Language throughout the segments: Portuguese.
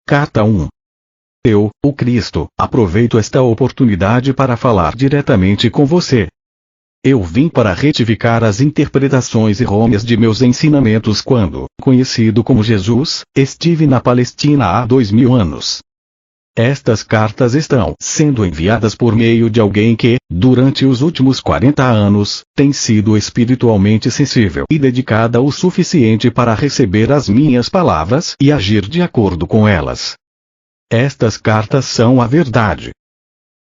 Carta 1. Eu, o Cristo, aproveito esta oportunidade para falar diretamente com você. Eu vim para retificar as interpretações errôneas de meus ensinamentos quando, conhecido como Jesus, estive na Palestina há 2000 anos. Estas cartas estão sendo enviadas por meio de alguém que, durante os últimos 40 anos, tem sido espiritualmente sensível e dedicada o suficiente para receber as minhas palavras e agir de acordo com elas. Estas cartas são a verdade.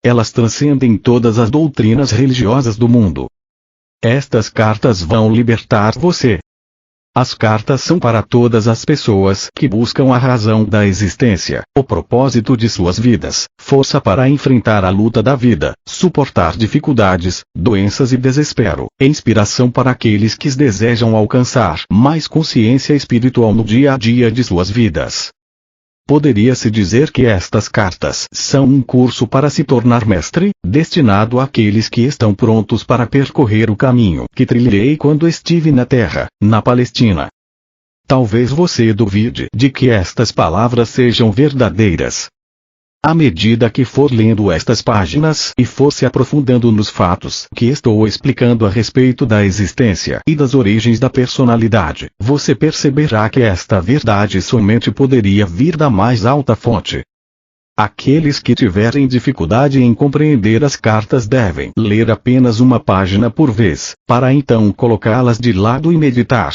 Elas transcendem todas as doutrinas religiosas do mundo. Estas cartas vão libertar você. As cartas são para todas as pessoas que buscam a razão da existência, o propósito de suas vidas, força para enfrentar a luta da vida, suportar dificuldades, doenças e desespero, inspiração para aqueles que desejam alcançar mais consciência espiritual no dia a dia de suas vidas. Poderia-se dizer que estas cartas são um curso para se tornar mestre, destinado àqueles que estão prontos para percorrer o caminho que trilhei quando estive na Terra, na Palestina. Talvez você duvide de que estas palavras sejam verdadeiras. À medida que for lendo estas páginas e for se aprofundando nos fatos que estou explicando a respeito da existência e das origens da personalidade, você perceberá que esta verdade somente poderia vir da mais alta fonte. Aqueles que tiverem dificuldade em compreender as cartas devem ler apenas uma página por vez, para então colocá-las de lado e meditar.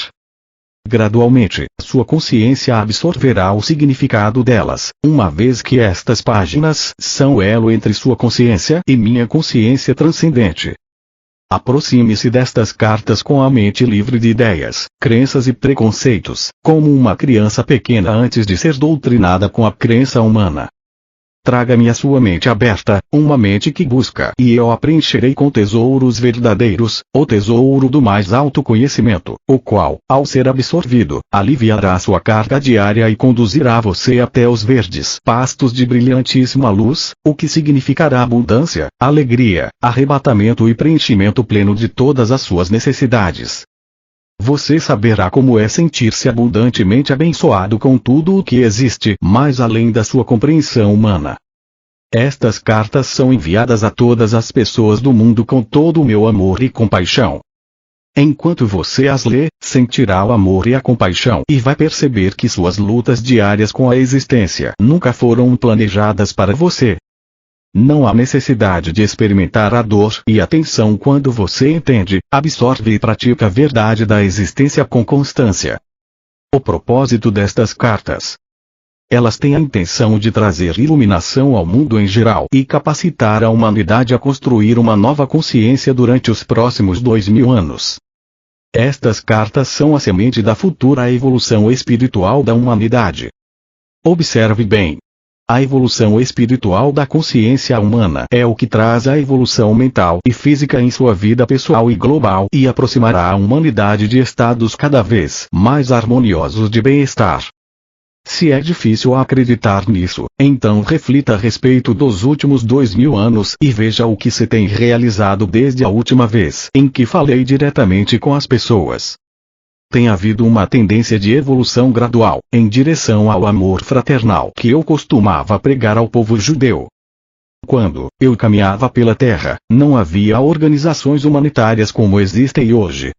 Gradualmente, sua consciência absorverá o significado delas, uma vez que estas páginas são o elo entre sua consciência e minha consciência transcendente. Aproxime-se destas cartas com a mente livre de ideias, crenças e preconceitos, como uma criança pequena antes de ser doutrinada com a crença humana. Traga-me a sua mente aberta, uma mente que busca, e eu a preencherei com tesouros verdadeiros, o tesouro do mais alto conhecimento, o qual, ao ser absorvido, aliviará sua carga diária e conduzirá você até os verdes pastos de brilhantíssima luz, o que significará abundância, alegria, arrebatamento e preenchimento pleno de todas as suas necessidades. Você saberá como é sentir-se abundantemente abençoado com tudo o que existe mais além da sua compreensão humana. Estas cartas são enviadas a todas as pessoas do mundo com todo o meu amor e compaixão. Enquanto você as lê, sentirá o amor e a compaixão e vai perceber que suas lutas diárias com a existência nunca foram planejadas para você. Não há necessidade de experimentar a dor e a tensão quando você entende, absorve e pratica a verdade da existência com constância. O propósito destas cartas. Elas têm a intenção de trazer iluminação ao mundo em geral e capacitar a humanidade a construir uma nova consciência durante os próximos 2000 anos. Estas cartas são a semente da futura evolução espiritual da humanidade. Observe bem. A evolução espiritual da consciência humana é o que traz a evolução mental e física em sua vida pessoal e global e aproximará a humanidade de estados cada vez mais harmoniosos de bem-estar. Se é difícil acreditar nisso, então reflita a respeito dos últimos 2000 anos e veja o que se tem realizado desde a última vez em que falei diretamente com as pessoas. Tem havido uma tendência de evolução gradual, em direção ao amor fraternal que eu costumava pregar ao povo judeu. Quando eu caminhava pela terra, não havia organizações humanitárias como existem hoje.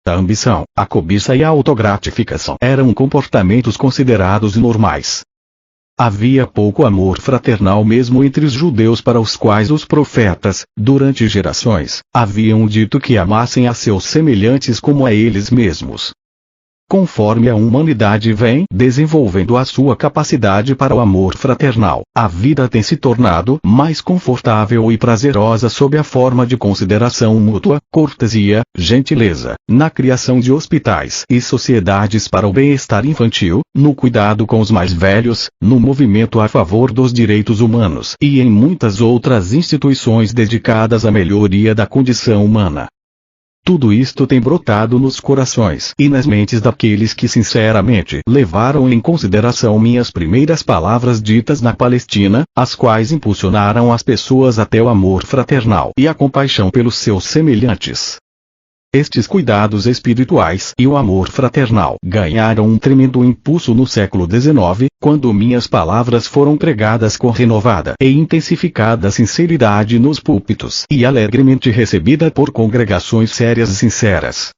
A ambição, a cobiça e a autogratificação eram comportamentos considerados normais. Havia pouco amor fraternal mesmo entre os judeus para os quais os profetas, durante gerações, haviam dito que amassem a seus semelhantes como a eles mesmos. Conforme a humanidade vem desenvolvendo a sua capacidade para o amor fraternal, a vida tem se tornado mais confortável e prazerosa sob a forma de consideração mútua, cortesia, gentileza, na criação de hospitais e sociedades para o bem-estar infantil, no cuidado com os mais velhos, no movimento a favor dos direitos humanos e em muitas outras instituições dedicadas à melhoria da condição humana. Tudo isto tem brotado nos corações e nas mentes daqueles que sinceramente levaram em consideração minhas primeiras palavras ditas na Palestina, as quais impulsionaram as pessoas até o amor fraternal e a compaixão pelos seus semelhantes. Estes cuidados espirituais e o amor fraternal ganharam um tremendo impulso no século XIX, quando minhas palavras foram pregadas com renovada e intensificada sinceridade nos púlpitos e alegremente recebida por congregações sérias e sinceras.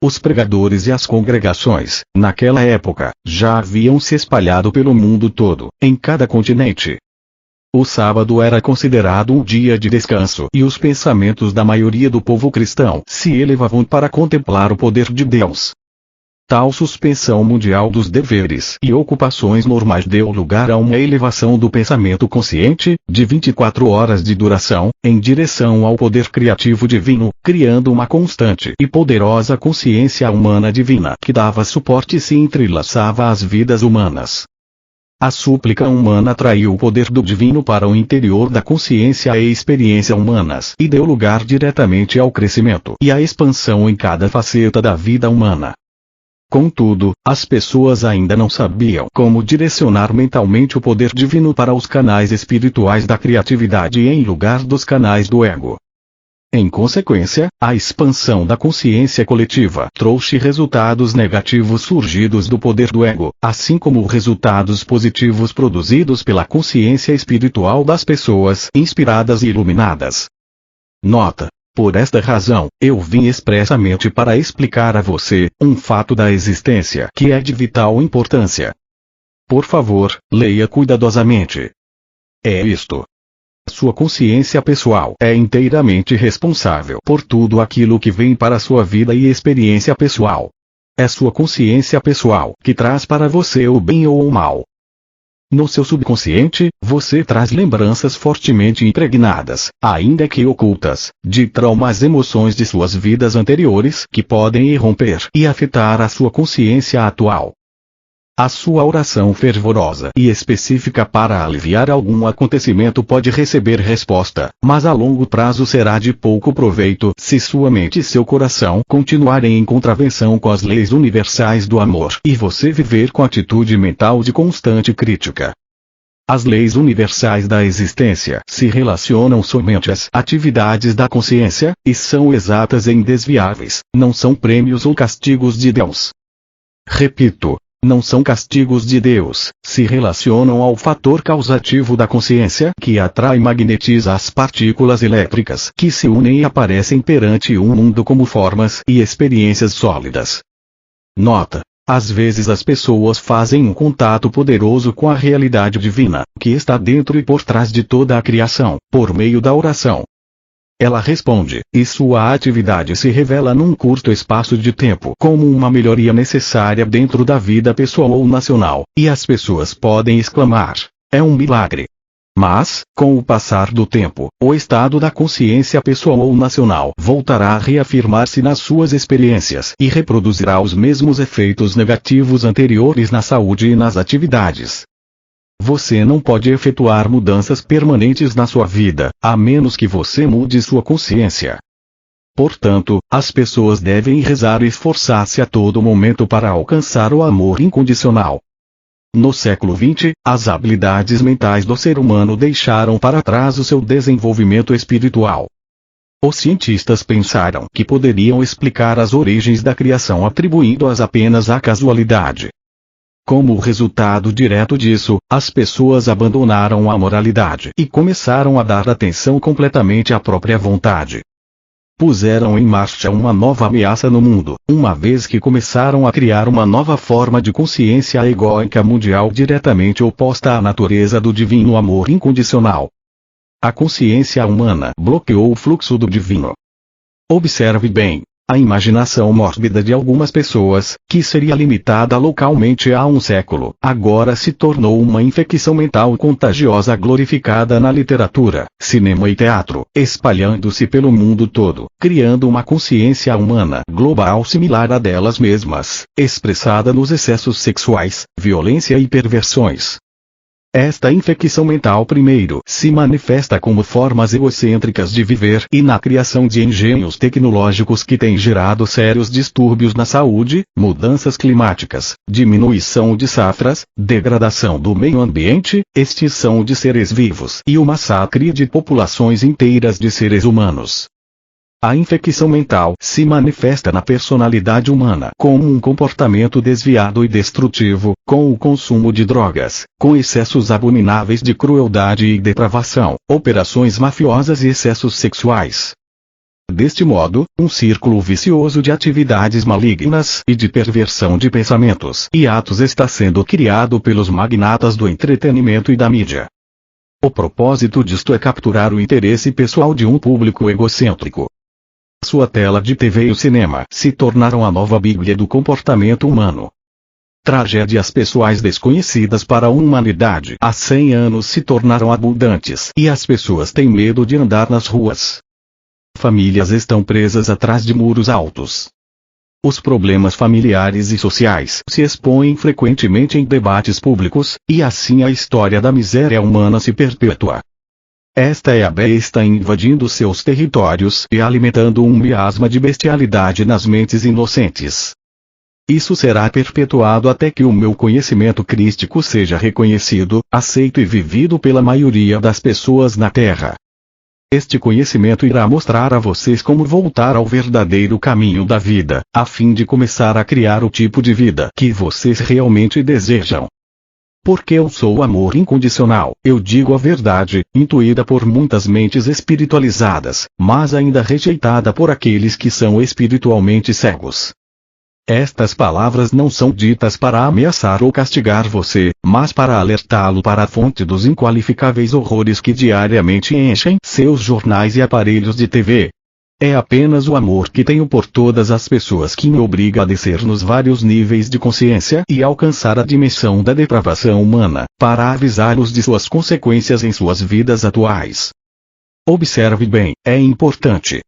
Os pregadores e as congregações, naquela época, já haviam se espalhado pelo mundo todo, em cada continente. O sábado era considerado um dia de descanso e os pensamentos da maioria do povo cristão se elevavam para contemplar o poder de Deus. Tal suspensão mundial dos deveres e ocupações normais deu lugar a uma elevação do pensamento consciente, de 24 horas de duração, em direção ao poder criativo divino, criando uma constante e poderosa consciência humana divina que dava suporte e se entrelaçava às vidas humanas. A súplica humana atraiu o poder do divino para o interior da consciência e experiência humanas e deu lugar diretamente ao crescimento e à expansão em cada faceta da vida humana. Contudo, as pessoas ainda não sabiam como direcionar mentalmente o poder divino para os canais espirituais da criatividade em lugar dos canais do ego. Em consequência, a expansão da consciência coletiva trouxe resultados negativos surgidos do poder do ego, assim como resultados positivos produzidos pela consciência espiritual das pessoas inspiradas e iluminadas. Nota: por esta razão, eu vim expressamente para explicar a você um fato da existência que é de vital importância. Por favor, leia cuidadosamente. É isto. Sua consciência pessoal é inteiramente responsável por tudo aquilo que vem para sua vida e experiência pessoal. É sua consciência pessoal que traz para você o bem ou o mal. No seu subconsciente, você traz lembranças fortemente impregnadas, ainda que ocultas, de traumas e emoções de suas vidas anteriores que podem irromper e afetar a sua consciência atual. A sua oração fervorosa e específica para aliviar algum acontecimento pode receber resposta, mas a longo prazo será de pouco proveito se sua mente e seu coração continuarem em contravenção com as leis universais do amor e você viver com atitude mental de constante crítica. As leis universais da existência se relacionam somente às atividades da consciência, e são exatas e indesviáveis, não são prêmios ou castigos de Deus. Repito. Não são castigos de Deus, se relacionam ao fator causativo da consciência que atrai e magnetiza as partículas elétricas que se unem e aparecem perante um mundo como formas e experiências sólidas. Nota: às vezes as pessoas fazem um contato poderoso com a realidade divina, que está dentro e por trás de toda a criação, por meio da oração. Ela responde, e sua atividade se revela num curto espaço de tempo como uma melhoria necessária dentro da vida pessoal ou nacional, e as pessoas podem exclamar: é um milagre. Mas, com o passar do tempo, o estado da consciência pessoal ou nacional voltará a reafirmar-se nas suas experiências e reproduzirá os mesmos efeitos negativos anteriores na saúde e nas atividades. Você não pode efetuar mudanças permanentes na sua vida, a menos que você mude sua consciência. Portanto, as pessoas devem rezar e esforçar-se a todo momento para alcançar o amor incondicional. No século XX, as habilidades mentais do ser humano deixaram para trás o seu desenvolvimento espiritual. Os cientistas pensaram que poderiam explicar as origens da criação atribuindo-as apenas à casualidade. Como resultado direto disso, as pessoas abandonaram a moralidade e começaram a dar atenção completamente à própria vontade. Puseram em marcha uma nova ameaça no mundo, uma vez que começaram a criar uma nova forma de consciência egóica mundial diretamente oposta à natureza do divino amor incondicional. A consciência humana bloqueou o fluxo do divino. Observe bem. A imaginação mórbida de algumas pessoas, que seria limitada localmente há um século, agora se tornou uma infecção mental contagiosa glorificada na literatura, cinema e teatro, espalhando-se pelo mundo todo, criando uma consciência humana global similar à delas mesmas, expressada nos excessos sexuais, violência e perversões. Esta infecção mental primeiro se manifesta como formas egocêntricas de viver e na criação de engenhos tecnológicos que têm gerado sérios distúrbios na saúde, mudanças climáticas, diminuição de safras, degradação do meio ambiente, extinção de seres vivos e o massacre de populações inteiras de seres humanos. A infecção mental se manifesta na personalidade humana como um comportamento desviado e destrutivo, com o consumo de drogas, com excessos abomináveis de crueldade e depravação, operações mafiosas e excessos sexuais. Deste modo, um círculo vicioso de atividades malignas e de perversão de pensamentos e atos está sendo criado pelos magnatas do entretenimento e da mídia. O propósito disto é capturar o interesse pessoal de um público egocêntrico. Sua tela de TV e o cinema se tornaram a nova Bíblia do comportamento humano. Tragédias pessoais desconhecidas para a humanidade há 100 anos se tornaram abundantes e as pessoas têm medo de andar nas ruas. Famílias estão presas atrás de muros altos. Os problemas familiares e sociais se expõem frequentemente em debates públicos, e assim a história da miséria humana se perpetua. Esta é a besta invadindo seus territórios e alimentando um miasma de bestialidade nas mentes inocentes. Isso será perpetuado até que o meu conhecimento crístico seja reconhecido, aceito e vivido pela maioria das pessoas na Terra. Este conhecimento irá mostrar a vocês como voltar ao verdadeiro caminho da vida, a fim de começar a criar o tipo de vida que vocês realmente desejam. Porque eu sou o amor incondicional, eu digo a verdade, intuída por muitas mentes espiritualizadas, mas ainda rejeitada por aqueles que são espiritualmente cegos. Estas palavras não são ditas para ameaçar ou castigar você, mas para alertá-lo para a fonte dos inqualificáveis horrores que diariamente enchem seus jornais e aparelhos de TV. É apenas o amor que tenho por todas as pessoas que me obriga a descer nos vários níveis de consciência e alcançar a dimensão da depravação humana, para avisá-los de suas consequências em suas vidas atuais. Observe bem, é importante.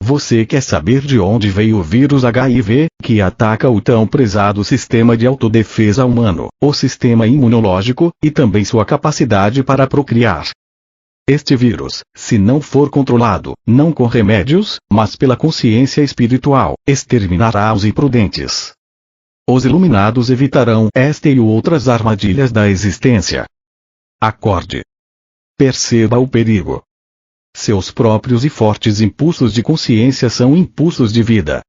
Você quer saber de onde veio o vírus HIV, que ataca o tão prezado sistema de autodefesa humano, o sistema imunológico, e também sua capacidade para procriar? Este vírus, se não for controlado, não com remédios, mas pela consciência espiritual, exterminará os imprudentes. Os iluminados evitarão esta e outras armadilhas da existência. Acorde. Perceba o perigo. Seus próprios e fortes impulsos de consciência são impulsos de vida.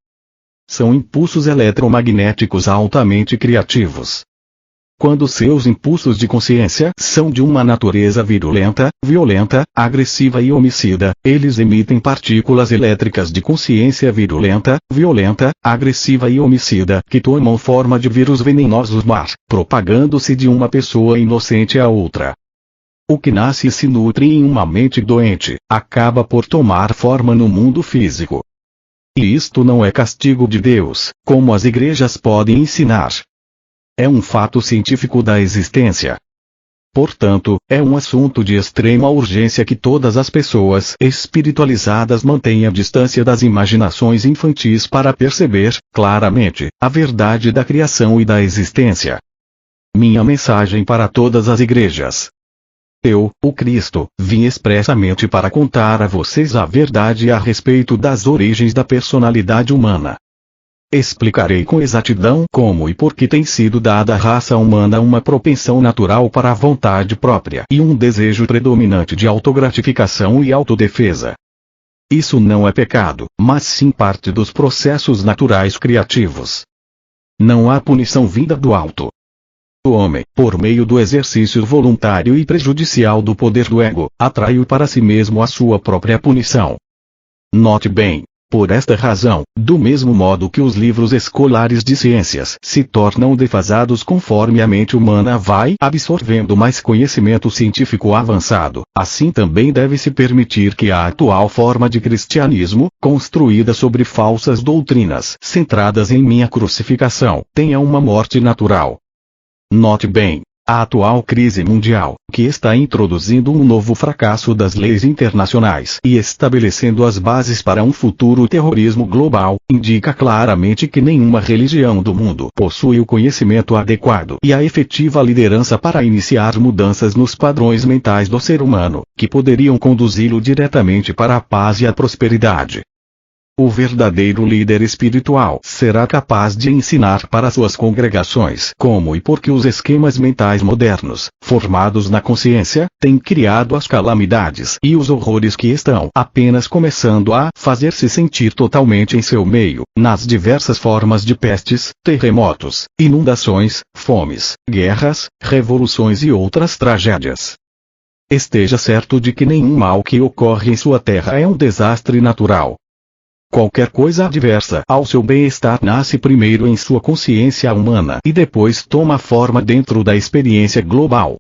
São impulsos eletromagnéticos altamente criativos. Quando seus impulsos de consciência são de uma natureza virulenta, violenta, agressiva e homicida, eles emitem partículas elétricas de consciência virulenta, violenta, agressiva e homicida que tomam forma de vírus venenosos mar, propagando-se de uma pessoa inocente a outra. O que nasce e se nutre em uma mente doente, acaba por tomar forma no mundo físico. E isto não é castigo de Deus, como as igrejas podem ensinar. É um fato científico da existência. Portanto, é um assunto de extrema urgência que todas as pessoas espiritualizadas mantenham a distância das imaginações infantis para perceber, claramente, a verdade da criação e da existência. Minha mensagem para todas as igrejas. Eu, o Cristo, vim expressamente para contar a vocês a verdade a respeito das origens da personalidade humana. Explicarei com exatidão como e por que tem sido dada à raça humana uma propensão natural para a vontade própria e um desejo predominante de autogratificação e autodefesa. Isso não é pecado, mas sim parte dos processos naturais criativos. Não há punição vinda do alto. O homem, por meio do exercício voluntário e prejudicial do poder do ego, atrai para si mesmo a sua própria punição. Note bem. Por esta razão, do mesmo modo que os livros escolares de ciências se tornam defasados conforme a mente humana vai absorvendo mais conhecimento científico avançado, assim também deve-se permitir que a atual forma de cristianismo, construída sobre falsas doutrinas centradas em minha crucificação, tenha uma morte natural. Note bem. A atual crise mundial, que está introduzindo um novo fracasso das leis internacionais e estabelecendo as bases para um futuro terrorismo global, indica claramente que nenhuma religião do mundo possui o conhecimento adequado e a efetiva liderança para iniciar mudanças nos padrões mentais do ser humano, que poderiam conduzi-lo diretamente para a paz e a prosperidade. O verdadeiro líder espiritual será capaz de ensinar para suas congregações como e por que os esquemas mentais modernos, formados na consciência, têm criado as calamidades e os horrores que estão apenas começando a fazer-se sentir totalmente em seu meio, nas diversas formas de pestes, terremotos, inundações, fomes, guerras, revoluções e outras tragédias. Esteja certo de que nenhum mal que ocorre em sua terra é um desastre natural. Qualquer coisa adversa ao seu bem-estar nasce primeiro em sua consciência humana e depois toma forma dentro da experiência global.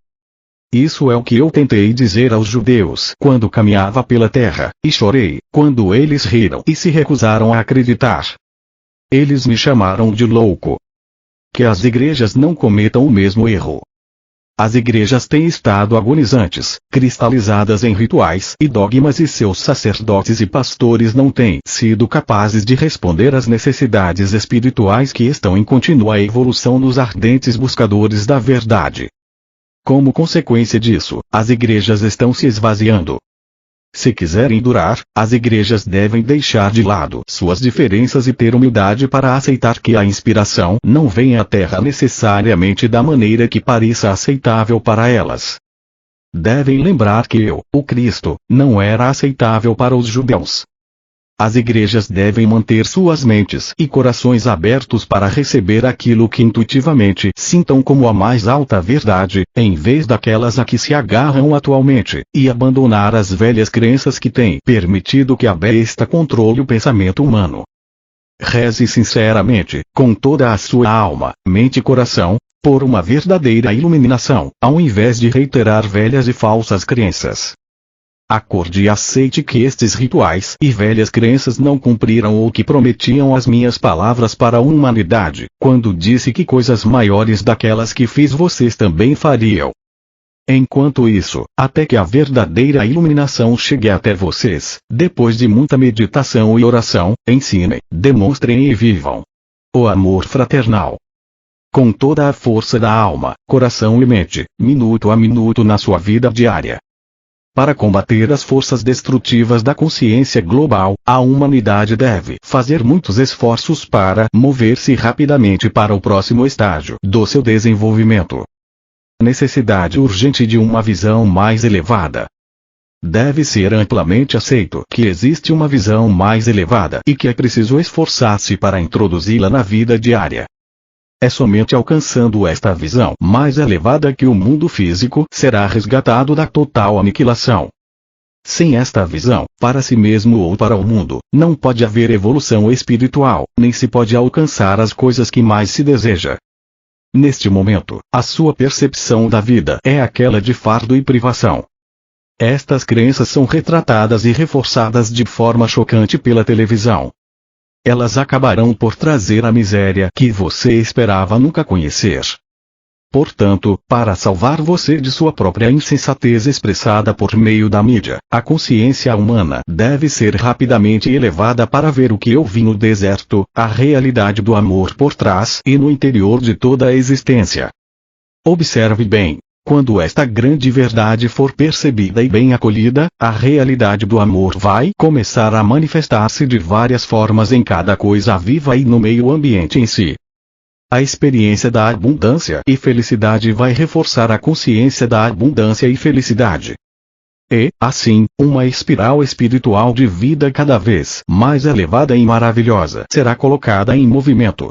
Isso é o que eu tentei dizer aos judeus quando caminhava pela terra, e chorei quando eles riram e se recusaram a acreditar. Eles me chamaram de louco. Que as igrejas não cometam o mesmo erro. As igrejas têm estado agonizantes, cristalizadas em rituais e dogmas e seus sacerdotes e pastores não têm sido capazes de responder às necessidades espirituais que estão em contínua evolução nos ardentes buscadores da verdade. Como consequência disso, as igrejas estão se esvaziando. Se quiserem durar, as igrejas devem deixar de lado suas diferenças e ter humildade para aceitar que a inspiração não vem à Terra necessariamente da maneira que pareça aceitável para elas. Devem lembrar que eu, o Cristo, não era aceitável para os judeus. As igrejas devem manter suas mentes e corações abertos para receber aquilo que intuitivamente sintam como a mais alta verdade, em vez daquelas a que se agarram atualmente, e abandonar as velhas crenças que têm permitido que a besta controle o pensamento humano. Reze sinceramente, com toda a sua alma, mente e coração, por uma verdadeira iluminação, ao invés de reiterar velhas e falsas crenças. Acorde e aceite que estes rituais e velhas crenças não cumpriram o que prometiam as minhas palavras para a humanidade, quando disse que coisas maiores daquelas que fiz vocês também fariam. Enquanto isso, até que a verdadeira iluminação chegue até vocês, depois de muita meditação e oração, ensinem, demonstrem e vivam o amor fraternal. Com toda a força da alma, coração e mente, minuto a minuto na sua vida diária. Para combater as forças destrutivas da consciência global, a humanidade deve fazer muitos esforços para mover-se rapidamente para o próximo estágio do seu desenvolvimento. Necessidade urgente de uma visão mais elevada. Deve ser amplamente aceito que existe uma visão mais elevada e que é preciso esforçar-se para introduzi-la na vida diária. É somente alcançando esta visão mais elevada que o mundo físico será resgatado da total aniquilação. Sem esta visão, para si mesmo ou para o mundo, não pode haver evolução espiritual, nem se pode alcançar as coisas que mais se deseja. Neste momento, a sua percepção da vida é aquela de fardo e privação. Estas crenças são retratadas e reforçadas de forma chocante pela televisão. Elas acabarão por trazer a miséria que você esperava nunca conhecer. Portanto, para salvar você de sua própria insensatez expressada por meio da mídia, a consciência humana deve ser rapidamente elevada para ver o que eu vi no deserto, a realidade do amor por trás e no interior de toda a existência. Observe bem. Quando esta grande verdade for percebida e bem acolhida, a realidade do amor vai começar a manifestar-se de várias formas em cada coisa viva e no meio ambiente em si. A experiência da abundância e felicidade vai reforçar a consciência da abundância e felicidade. E, assim, uma espiral espiritual de vida cada vez mais elevada e maravilhosa será colocada em movimento.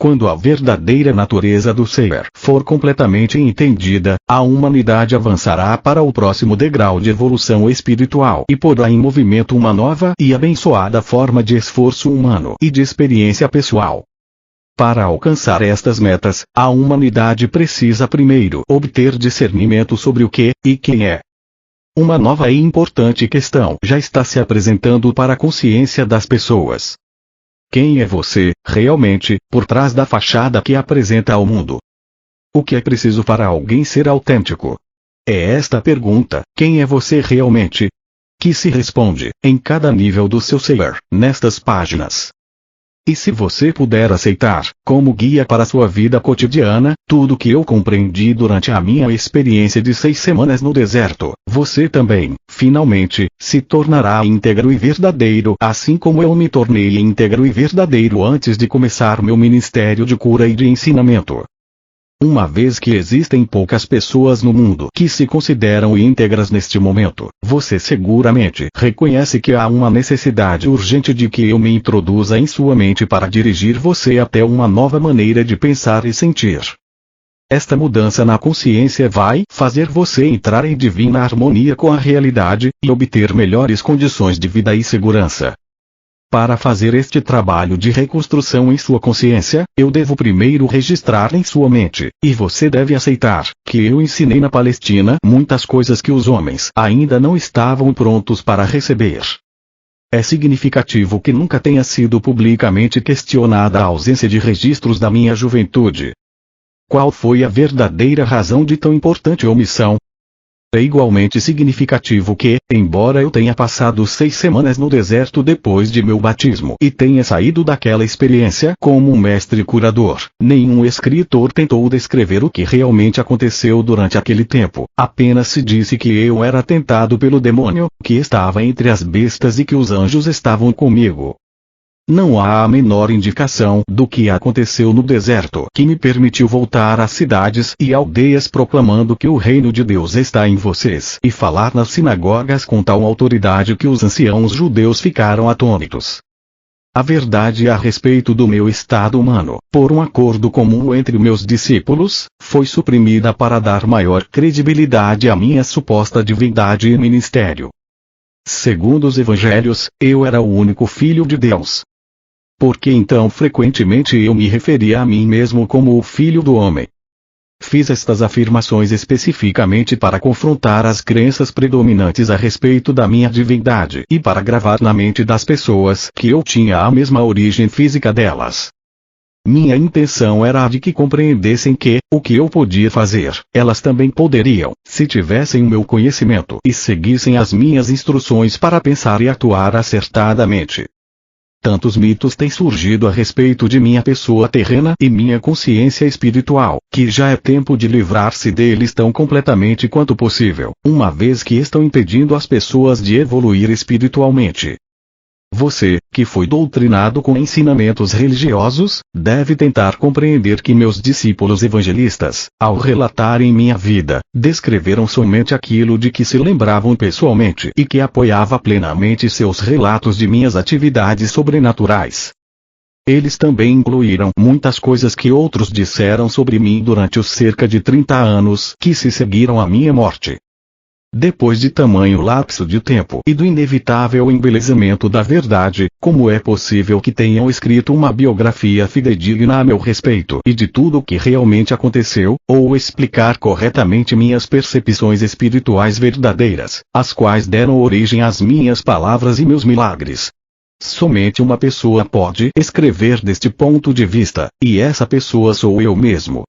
Quando a verdadeira natureza do ser for completamente entendida, a humanidade avançará para o próximo degrau de evolução espiritual e porá em movimento uma nova e abençoada forma de esforço humano e de experiência pessoal. Para alcançar estas metas, a humanidade precisa primeiro obter discernimento sobre o que e quem é. Uma nova e importante questão já está se apresentando para a consciência das pessoas. Quem é você, realmente, por trás da fachada que apresenta ao mundo? O que é preciso para alguém ser autêntico? É esta a pergunta: quem é você realmente? Que se responde, em cada nível do seu ser, nestas páginas. E se você puder aceitar, como guia para sua vida cotidiana, tudo que eu compreendi durante a minha experiência de 6 semanas no deserto, você também, finalmente, se tornará íntegro e verdadeiro, assim como eu me tornei íntegro e verdadeiro antes de começar meu ministério de cura e de ensinamento. Uma vez que existem poucas pessoas no mundo que se consideram íntegras neste momento, você seguramente reconhece que há uma necessidade urgente de que eu me introduza em sua mente para dirigir você até uma nova maneira de pensar e sentir. Esta mudança na consciência vai fazer você entrar em divina harmonia com a realidade e obter melhores condições de vida e segurança. Para fazer este trabalho de reconstrução em sua consciência, eu devo primeiro registrar em sua mente, e você deve aceitar, que eu ensinei na Palestina muitas coisas que os homens ainda não estavam prontos para receber. É significativo que nunca tenha sido publicamente questionada a ausência de registros da minha juventude. Qual foi a verdadeira razão de tão importante omissão? É igualmente significativo que, embora eu tenha passado 6 semanas no deserto depois de meu batismo e tenha saído daquela experiência como um mestre curador, nenhum escritor tentou descrever o que realmente aconteceu durante aquele tempo, apenas se disse que eu era tentado pelo demônio, que estava entre as bestas e que os anjos estavam comigo. Não há a menor indicação do que aconteceu no deserto que me permitiu voltar às cidades e aldeias proclamando que o reino de Deus está em vocês e falar nas sinagogas com tal autoridade que os anciãos judeus ficaram atônitos. A verdade a respeito do meu estado humano, por um acordo comum entre meus discípulos, foi suprimida para dar maior credibilidade à minha suposta divindade e ministério. Segundo os evangelhos, eu era o único filho de Deus. Porque então frequentemente eu me referia a mim mesmo como o Filho do Homem. Fiz estas afirmações especificamente para confrontar as crenças predominantes a respeito da minha divindade e para gravar na mente das pessoas que eu tinha a mesma origem física delas. Minha intenção era a de que compreendessem que, o que eu podia fazer, elas também poderiam, se tivessem o meu conhecimento e seguissem as minhas instruções para pensar e atuar acertadamente. Tantos mitos têm surgido a respeito de minha pessoa terrena e minha consciência espiritual, que já é tempo de livrar-se deles tão completamente quanto possível, uma vez que estão impedindo as pessoas de evoluir espiritualmente. Você, que foi doutrinado com ensinamentos religiosos, deve tentar compreender que meus discípulos evangelistas, ao relatarem minha vida, descreveram somente aquilo de que se lembravam pessoalmente e que apoiava plenamente seus relatos de minhas atividades sobrenaturais. Eles também incluíram muitas coisas que outros disseram sobre mim durante os cerca de 30 anos que se seguiram à minha morte. Depois de tamanho lapso de tempo e do inevitável embelezamento da verdade, como é possível que tenham escrito uma biografia fidedigna a meu respeito e de tudo o que realmente aconteceu, ou explicar corretamente minhas percepções espirituais verdadeiras, as quais deram origem às minhas palavras e meus milagres? Somente uma pessoa pode escrever deste ponto de vista, e essa pessoa sou eu mesmo.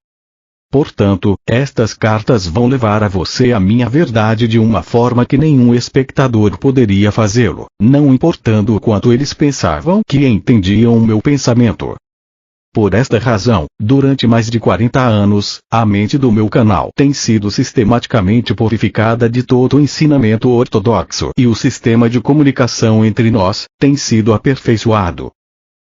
Portanto, estas cartas vão levar a você a minha verdade de uma forma que nenhum espectador poderia fazê-lo, não importando o quanto eles pensavam que entendiam o meu pensamento. Por esta razão, durante mais de 40 anos, a mente do meu canal tem sido sistematicamente purificada de todo o ensinamento ortodoxo e o sistema de comunicação entre nós tem sido aperfeiçoado.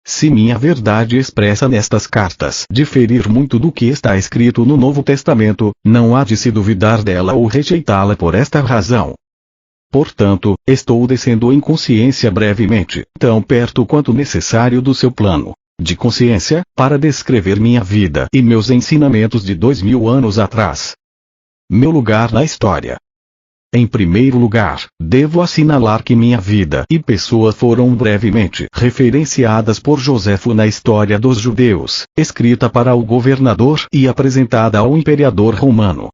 Se minha verdade expressa nestas cartas diferir muito do que está escrito no Novo Testamento, não há de se duvidar dela ou rejeitá-la por esta razão. Portanto, estou descendo em consciência brevemente, tão perto quanto necessário do seu plano de consciência, para descrever minha vida e meus ensinamentos de 2000 anos atrás. Meu lugar na história. Em primeiro lugar, devo assinalar que minha vida e pessoa foram brevemente referenciadas por Joséfo na História dos Judeus, escrita para o governador e apresentada ao imperador romano.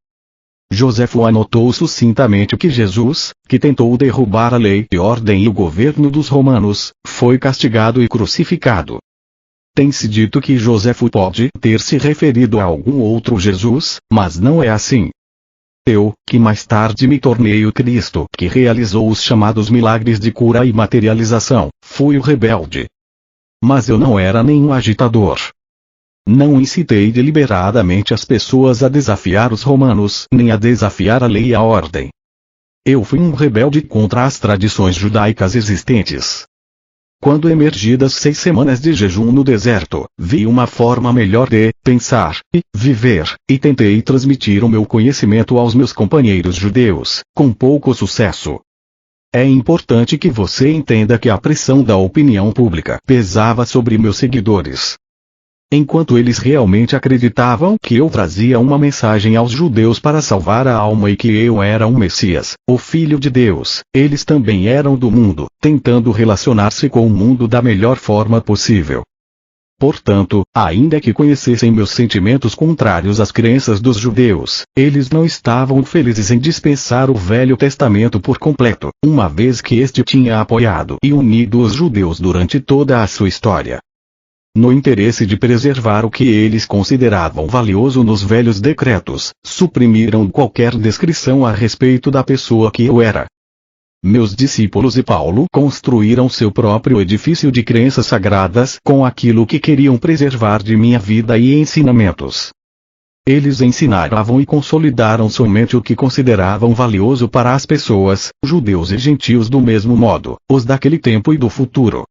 Joséfo anotou sucintamente que Jesus, que tentou derrubar a lei e ordem e o governo dos romanos, foi castigado e crucificado. Tem-se dito que Joséfo pode ter se referido a algum outro Jesus, mas não é assim. Eu, que mais tarde me tornei o Cristo, que realizou os chamados milagres de cura e materialização, fui o rebelde. Mas eu não era nenhum agitador. Não incitei deliberadamente as pessoas a desafiar os romanos, nem a desafiar a lei e a ordem. Eu fui um rebelde contra as tradições judaicas existentes. Quando emergidas 6 semanas de jejum no deserto, vi uma forma melhor de pensar e viver, e tentei transmitir o meu conhecimento aos meus companheiros judeus, com pouco sucesso. É importante que você entenda que a pressão da opinião pública pesava sobre meus seguidores. Enquanto eles realmente acreditavam que eu trazia uma mensagem aos judeus para salvar a alma e que eu era um Messias, o Filho de Deus, eles também eram do mundo, tentando relacionar-se com o mundo da melhor forma possível. Portanto, ainda que conhecessem meus sentimentos contrários às crenças dos judeus, eles não estavam felizes em dispensar o Velho Testamento por completo, uma vez que este tinha apoiado e unido os judeus durante toda a sua história. No interesse de preservar o que eles consideravam valioso nos velhos decretos, suprimiram qualquer descrição a respeito da pessoa que eu era. Meus discípulos e Paulo construíram seu próprio edifício de crenças sagradas com aquilo que queriam preservar de minha vida e ensinamentos. Eles ensinavam e consolidaram somente o que consideravam valioso para as pessoas, judeus e gentios do mesmo modo, os daquele tempo e do futuro.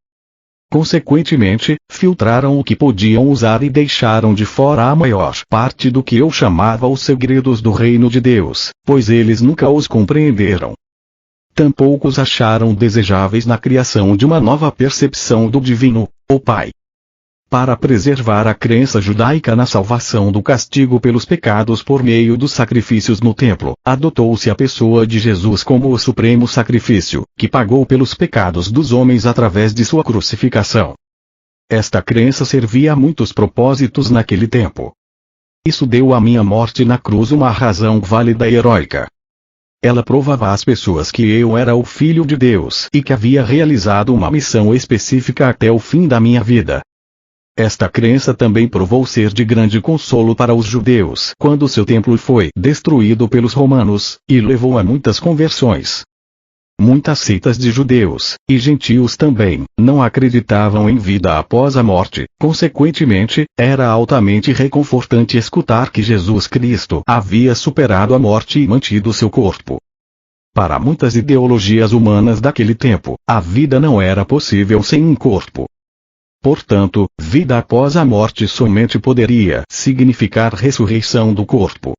Consequentemente, filtraram o que podiam usar e deixaram de fora a maior parte do que eu chamava os segredos do reino de Deus, pois eles nunca os compreenderam. Tampouco os acharam desejáveis na criação de uma nova percepção do divino, o Pai. Para preservar a crença judaica na salvação do castigo pelos pecados por meio dos sacrifícios no templo, adotou-se a pessoa de Jesus como o supremo sacrifício, que pagou pelos pecados dos homens através de sua crucificação. Esta crença servia a muitos propósitos naquele tempo. Isso deu à minha morte na cruz uma razão válida e heróica. Ela provava às pessoas que eu era o Filho de Deus e que havia realizado uma missão específica até o fim da minha vida. Esta crença também provou ser de grande consolo para os judeus quando seu templo foi destruído pelos romanos, e levou a muitas conversões. Muitas seitas de judeus, e gentios também, não acreditavam em vida após a morte, consequentemente, era altamente reconfortante escutar que Jesus Cristo havia superado a morte e mantido seu corpo. Para muitas ideologias humanas daquele tempo, a vida não era possível sem um corpo. Portanto, vida após a morte somente poderia significar ressurreição do corpo.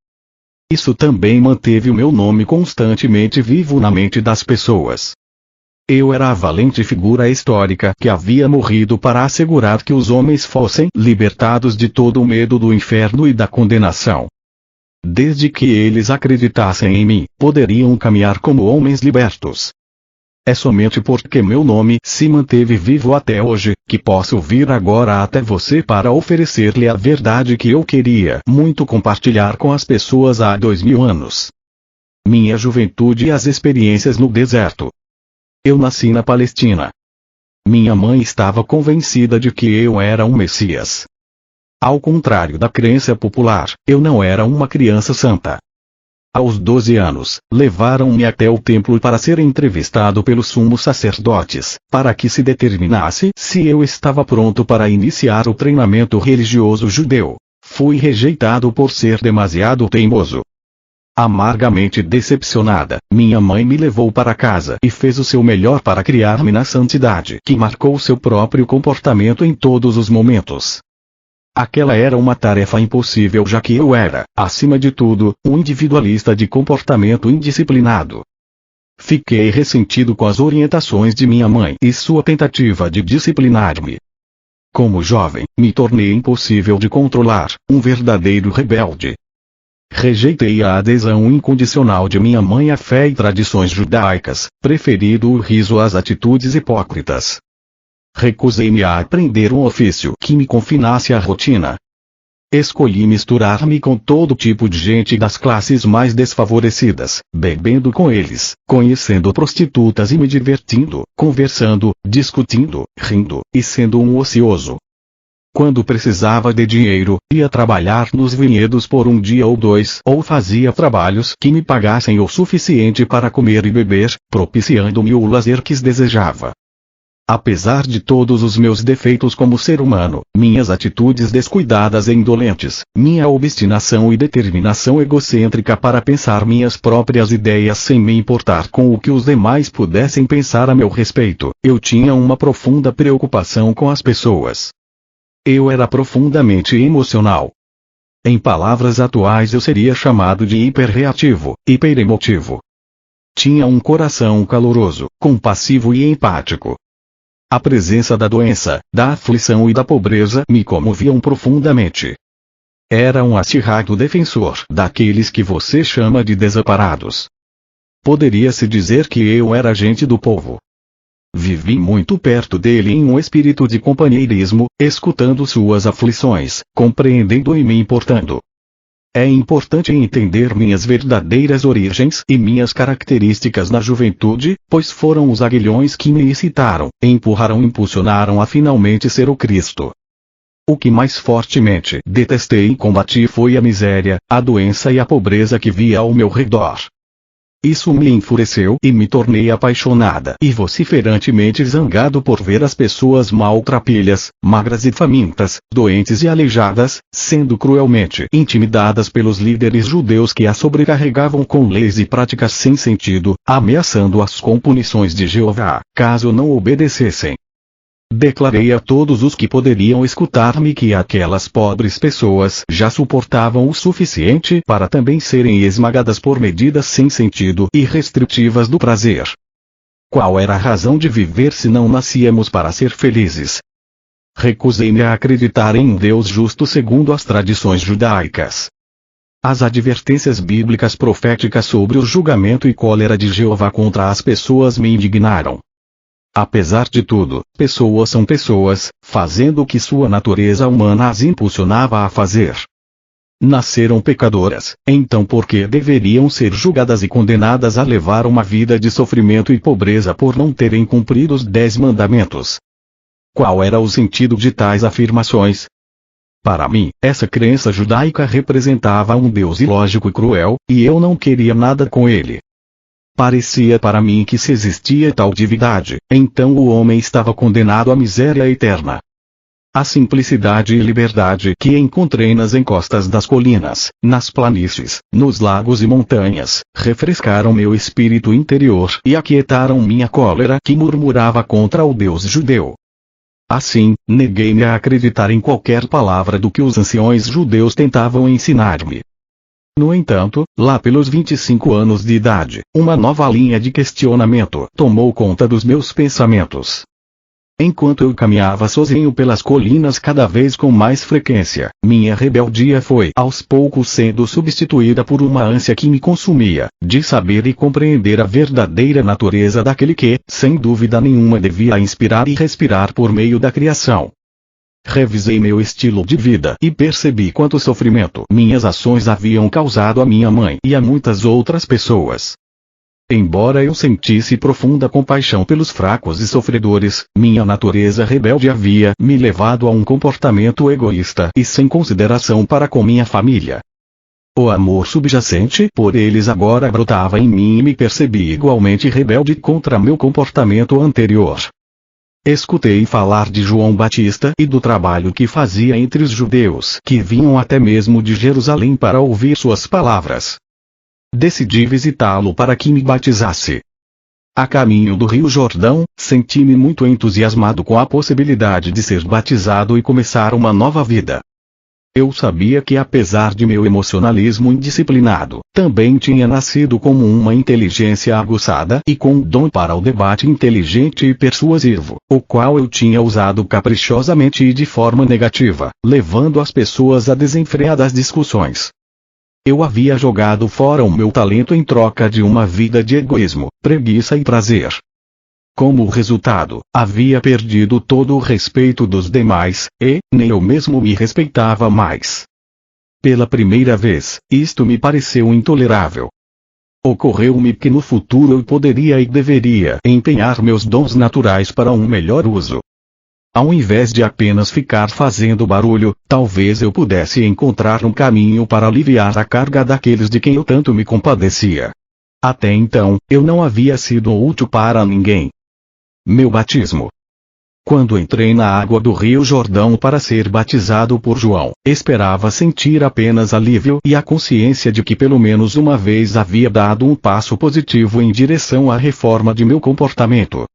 Isso também manteve o meu nome constantemente vivo na mente das pessoas. Eu era a valente figura histórica que havia morrido para assegurar que os homens fossem libertados de todo o medo do inferno e da condenação. Desde que eles acreditassem em mim, poderiam caminhar como homens libertos. É somente porque meu nome se manteve vivo até hoje, que posso vir agora até você para oferecer-lhe a verdade que eu queria muito compartilhar com as pessoas há 2000 anos. Minha juventude e as experiências no deserto. Eu nasci na Palestina. Minha mãe estava convencida de que eu era um Messias. Ao contrário da crença popular, eu não era uma criança santa. Aos 12 anos, levaram-me até o templo para ser entrevistado pelos sumos sacerdotes, para que se determinasse se eu estava pronto para iniciar o treinamento religioso judeu. Fui rejeitado por ser demasiado teimoso. Amargamente decepcionada, minha mãe me levou para casa e fez o seu melhor para criar-me na santidade que marcou seu próprio comportamento em todos os momentos. Aquela era uma tarefa impossível já que eu era, acima de tudo, um individualista de comportamento indisciplinado. Fiquei ressentido com as orientações de minha mãe e sua tentativa de disciplinar-me. Como jovem, me tornei impossível de controlar, um verdadeiro rebelde. Rejeitei a adesão incondicional de minha mãe à fé e tradições judaicas, preferindo o riso às atitudes hipócritas. Recusei-me a aprender um ofício que me confinasse à rotina. Escolhi misturar-me com todo tipo de gente das classes mais desfavorecidas, bebendo com eles, conhecendo prostitutas e me divertindo, conversando, discutindo, rindo, e sendo um ocioso. Quando precisava de dinheiro, ia trabalhar nos vinhedos por um dia ou dois, ou fazia trabalhos que me pagassem o suficiente para comer e beber, propiciando-me o lazer que desejava. Apesar de todos os meus defeitos como ser humano, minhas atitudes descuidadas e indolentes, minha obstinação e determinação egocêntrica para pensar minhas próprias ideias sem me importar com o que os demais pudessem pensar a meu respeito, eu tinha uma profunda preocupação com as pessoas. Eu era profundamente emocional. Em palavras atuais eu seria chamado de hiperreativo, hiperemotivo. Tinha um coração caloroso, compassivo e empático. A presença da doença, da aflição e da pobreza me comoviam profundamente. Era um acirrado defensor daqueles que você chama de desamparados. Poderia-se dizer que eu era gente do povo. Vivi muito perto dele em um espírito de companheirismo, escutando suas aflições, compreendendo e me importando. É importante entender minhas verdadeiras origens e minhas características na juventude, pois foram os aguilhões que me excitaram, empurraram e impulsionaram a finalmente ser o Cristo. O que mais fortemente detestei e combati foi a miséria, a doença e a pobreza que via ao meu redor. Isso me enfureceu e me tornei apaixonada e vociferantemente zangado por ver as pessoas maltrapilhas, magras e famintas, doentes e aleijadas, sendo cruelmente intimidadas pelos líderes judeus que as sobrecarregavam com leis e práticas sem sentido, ameaçando-as com punições de Jeová, caso não obedecessem. Declarei a todos os que poderiam escutar-me que aquelas pobres pessoas já suportavam o suficiente para também serem esmagadas por medidas sem sentido e restritivas do prazer. Qual era a razão de viver se não nascíamos para ser felizes? Recusei-me a acreditar em um Deus justo segundo as tradições judaicas. As advertências bíblicas proféticas sobre o julgamento e cólera de Jeová contra as pessoas me indignaram. Apesar de tudo, pessoas são pessoas, fazendo o que sua natureza humana as impulsionava a fazer. Nasceram pecadoras, então por que deveriam ser julgadas e condenadas a levar uma vida de sofrimento e pobreza por não terem cumprido os 10 mandamentos? Qual era o sentido de tais afirmações? Para mim, essa crença judaica representava um Deus ilógico e cruel, e eu não queria nada com ele. Parecia para mim que se existia tal divindade, então o homem estava condenado à miséria eterna. A simplicidade e liberdade que encontrei nas encostas das colinas, nas planícies, nos lagos e montanhas, refrescaram meu espírito interior e aquietaram minha cólera que murmurava contra o Deus judeu. Assim, neguei-me a acreditar em qualquer palavra do que os anciões judeus tentavam ensinar-me. No entanto, lá pelos 25 anos de idade, uma nova linha de questionamento tomou conta dos meus pensamentos. Enquanto eu caminhava sozinho pelas colinas cada vez com mais frequência, minha rebeldia foi aos poucos sendo substituída por uma ânsia que me consumia, de saber e compreender a verdadeira natureza daquele que, sem dúvida nenhuma, devia inspirar e respirar por meio da criação. Revisei meu estilo de vida e percebi quanto sofrimento minhas ações haviam causado a minha mãe e a muitas outras pessoas. Embora eu sentisse profunda compaixão pelos fracos e sofredores, minha natureza rebelde havia me levado a um comportamento egoísta e sem consideração para com minha família. O amor subjacente por eles agora brotava em mim e me percebi igualmente rebelde contra meu comportamento anterior. Escutei falar de João Batista e do trabalho que fazia entre os judeus que vinham até mesmo de Jerusalém para ouvir suas palavras. Decidi visitá-lo para que me batizasse. A caminho do Rio Jordão, senti-me muito entusiasmado com a possibilidade de ser batizado e começar uma nova vida. Eu sabia que apesar de meu emocionalismo indisciplinado, também tinha nascido como uma inteligência aguçada e com um dom para o debate inteligente e persuasivo, o qual eu tinha usado caprichosamente e de forma negativa, levando as pessoas a desenfreadas discussões. Eu havia jogado fora o meu talento em troca de uma vida de egoísmo, preguiça e prazer. Como resultado, havia perdido todo o respeito dos demais, e nem eu mesmo me respeitava mais. Pela primeira vez, isto me pareceu intolerável. Ocorreu-me que no futuro eu poderia e deveria empenhar meus dons naturais para um melhor uso. Ao invés de apenas ficar fazendo barulho, talvez eu pudesse encontrar um caminho para aliviar a carga daqueles de quem eu tanto me compadecia. Até então, eu não havia sido útil para ninguém. Meu batismo. Quando entrei na água do Rio Jordão para ser batizado por João, esperava sentir apenas alívio e a consciência de que pelo menos uma vez havia dado um passo positivo em direção à reforma de meu comportamento.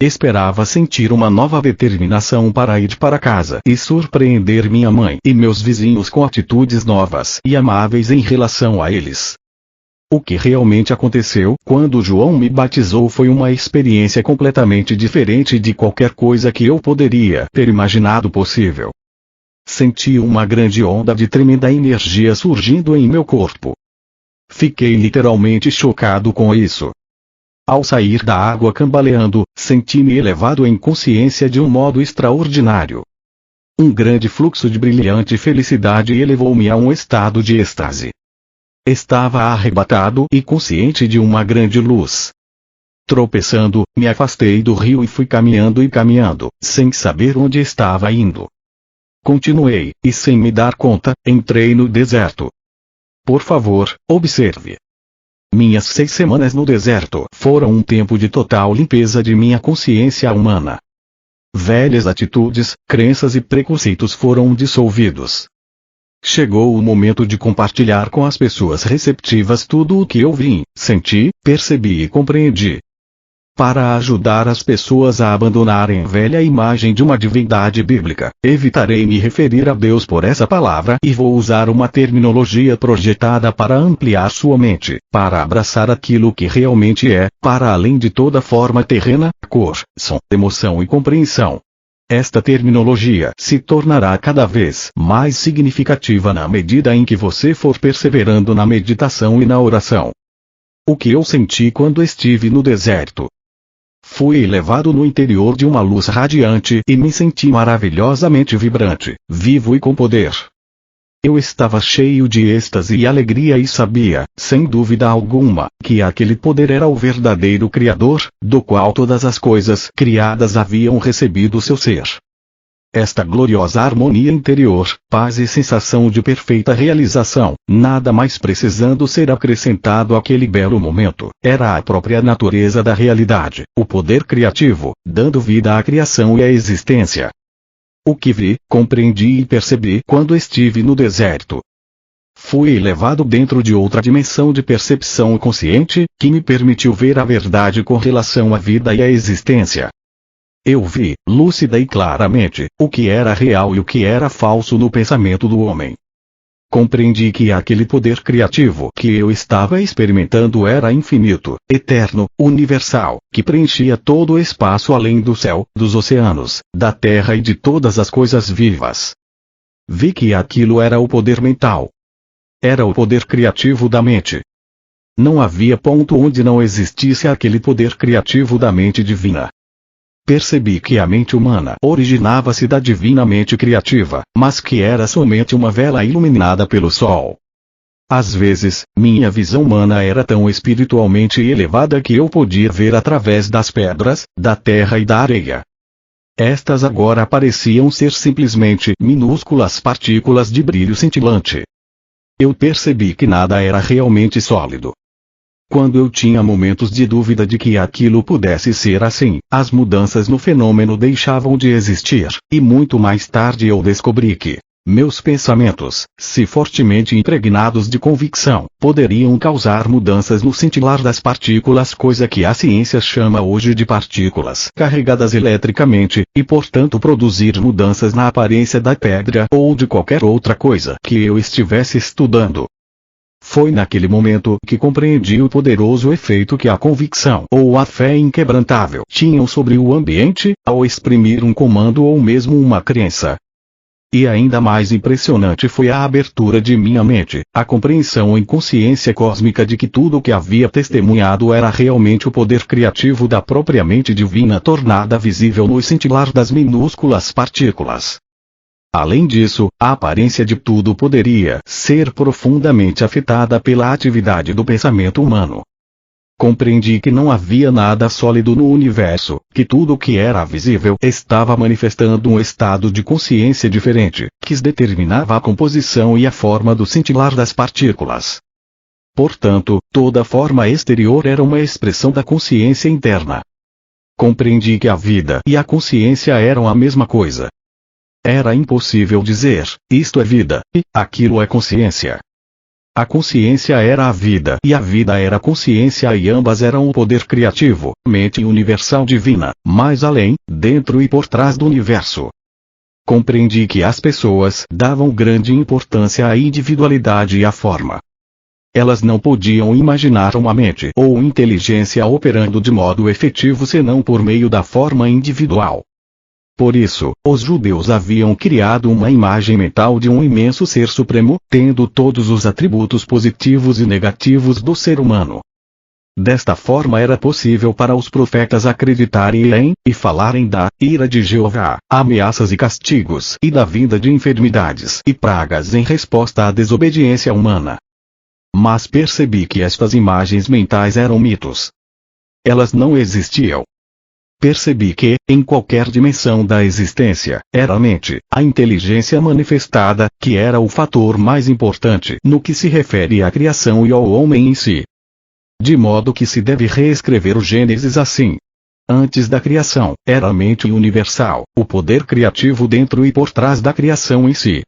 Esperava sentir uma nova determinação para ir para casa e surpreender minha mãe e meus vizinhos com atitudes novas e amáveis em relação a eles. O que realmente aconteceu quando João me batizou foi uma experiência completamente diferente de qualquer coisa que eu poderia ter imaginado possível. Senti uma grande onda de tremenda energia surgindo em meu corpo. Fiquei literalmente chocado com isso. Ao sair da água cambaleando, senti-me elevado em consciência de um modo extraordinário. Um grande fluxo de brilhante felicidade elevou-me a um estado de êxtase. Estava arrebatado e consciente de uma grande luz. Tropeçando, me afastei do rio e fui caminhando e caminhando, sem saber onde estava indo. Continuei, e sem me dar conta, entrei no deserto. Por favor, observe. Minhas 6 semanas no deserto foram um tempo de total limpeza de minha consciência humana. Velhas atitudes, crenças e preconceitos foram dissolvidos. Chegou o momento de compartilhar com as pessoas receptivas tudo o que eu vi, senti, percebi e compreendi. Para ajudar as pessoas a abandonarem a velha imagem de uma divindade bíblica, evitarei me referir a Deus por essa palavra e vou usar uma terminologia projetada para ampliar sua mente, para abraçar aquilo que realmente é, para além de toda forma terrena, cor, som, emoção e compreensão. Esta terminologia se tornará cada vez mais significativa na medida em que você for perseverando na meditação e na oração. O que eu senti quando estive no deserto? Fui elevado no interior de uma luz radiante e me senti maravilhosamente vibrante, vivo e com poder. Eu estava cheio de êxtase e alegria e sabia, sem dúvida alguma, que aquele poder era o verdadeiro Criador, do qual todas as coisas criadas haviam recebido seu ser. Esta gloriosa harmonia interior, paz e sensação de perfeita realização, nada mais precisando ser acrescentado àquele belo momento, era a própria natureza da realidade, o poder criativo, dando vida à criação e à existência. O que vi, compreendi e percebi quando estive no deserto. Fui levado dentro de outra dimensão de percepção consciente, que me permitiu ver a verdade com relação à vida e à existência. Eu vi, lúcida e claramente, o que era real e o que era falso no pensamento do homem. Compreendi que aquele poder criativo que eu estava experimentando era infinito, eterno, universal, que preenchia todo o espaço além do céu, dos oceanos, da terra e de todas as coisas vivas. Vi que aquilo era o poder mental. Era o poder criativo da mente. Não havia ponto onde não existisse aquele poder criativo da mente divina. Percebi que a mente humana originava-se da divina mente criativa, mas que era somente uma vela iluminada pelo sol. Às vezes, minha visão humana era tão espiritualmente elevada que eu podia ver através das pedras, da terra e da areia. Estas agora pareciam ser simplesmente minúsculas partículas de brilho cintilante. Eu percebi que nada era realmente sólido. Quando eu tinha momentos de dúvida de que aquilo pudesse ser assim, as mudanças no fenômeno deixavam de existir, e muito mais tarde eu descobri que meus pensamentos, se fortemente impregnados de convicção, poderiam causar mudanças no cintilar das partículas, coisa que a ciência chama hoje de partículas carregadas eletricamente, e portanto produzir mudanças na aparência da pedra ou de qualquer outra coisa que eu estivesse estudando. Foi naquele momento que compreendi o poderoso efeito que a convicção ou a fé inquebrantável tinham sobre o ambiente, ao exprimir um comando ou mesmo uma crença. E ainda mais impressionante foi a abertura de minha mente, a compreensão em consciência cósmica de que tudo o que havia testemunhado era realmente o poder criativo da própria mente divina tornada visível no cintilar das minúsculas partículas. Além disso, a aparência de tudo poderia ser profundamente afetada pela atividade do pensamento humano. Compreendi que não havia nada sólido no universo, que tudo o que era visível estava manifestando um estado de consciência diferente, que determinava a composição e a forma do cintilar das partículas. Portanto, toda forma exterior era uma expressão da consciência interna. Compreendi que a vida e a consciência eram a mesma coisa. Era impossível dizer, isto é vida, e aquilo é consciência. A consciência era a vida e a vida era a consciência e ambas eram o poder criativo, mente universal divina, mais além, dentro e por trás do universo. Compreendi que as pessoas davam grande importância à individualidade e à forma. Elas não podiam imaginar uma mente ou inteligência operando de modo efetivo senão por meio da forma individual. Por isso, os judeus haviam criado uma imagem mental de um imenso ser supremo, tendo todos os atributos positivos e negativos do ser humano. Desta forma era possível para os profetas acreditarem em, e falarem da, ira de Jeová, ameaças e castigos e da vinda de enfermidades e pragas em resposta à desobediência humana. Mas percebi que estas imagens mentais eram mitos. Elas não existiam. Percebi que, em qualquer dimensão da existência, era a mente, a inteligência manifestada, que era o fator mais importante no que se refere à criação e ao homem em si. De modo que se deve reescrever o Gênesis assim. Antes da criação, era a mente universal, o poder criativo dentro e por trás da criação em si.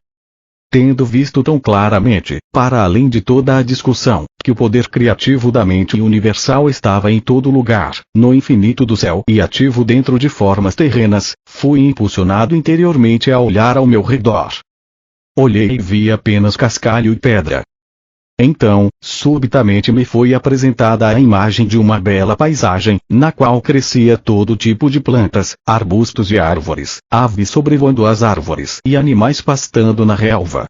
Tendo visto tão claramente, para além de toda a discussão, que o poder criativo da mente universal estava em todo lugar, no infinito do céu e ativo dentro de formas terrenas, fui impulsionado interiormente a olhar ao meu redor. Olhei e vi apenas cascalho e pedra. Então, subitamente me foi apresentada a imagem de uma bela paisagem, na qual crescia todo tipo de plantas, arbustos e árvores, aves sobrevoando as árvores e animais pastando na relva.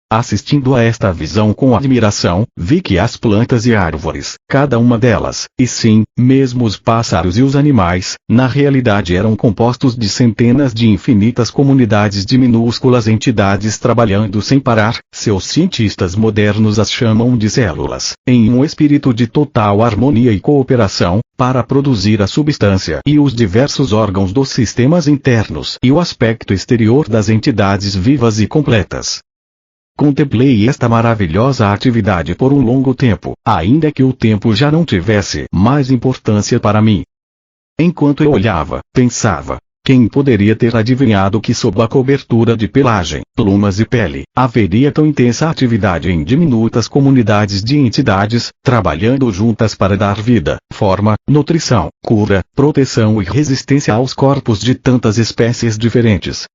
Assistindo a esta visão com admiração, vi que as plantas e árvores, cada uma delas, e sim, mesmo os pássaros e os animais, na realidade eram compostos de centenas de infinitas comunidades de minúsculas entidades trabalhando sem parar, seus cientistas modernos as chamam de células, em um espírito de total harmonia e cooperação, para produzir a substância e os diversos órgãos dos sistemas internos e o aspecto exterior das entidades vivas e completas. Contemplei esta maravilhosa atividade por um longo tempo, ainda que o tempo já não tivesse mais importância para mim. Enquanto eu olhava, pensava, quem poderia ter adivinhado que sob a cobertura de pelagem, plumas e pele, haveria tão intensa atividade em diminutas comunidades de entidades, trabalhando juntas para dar vida, forma, nutrição, cura, proteção e resistência aos corpos de tantas espécies diferentes.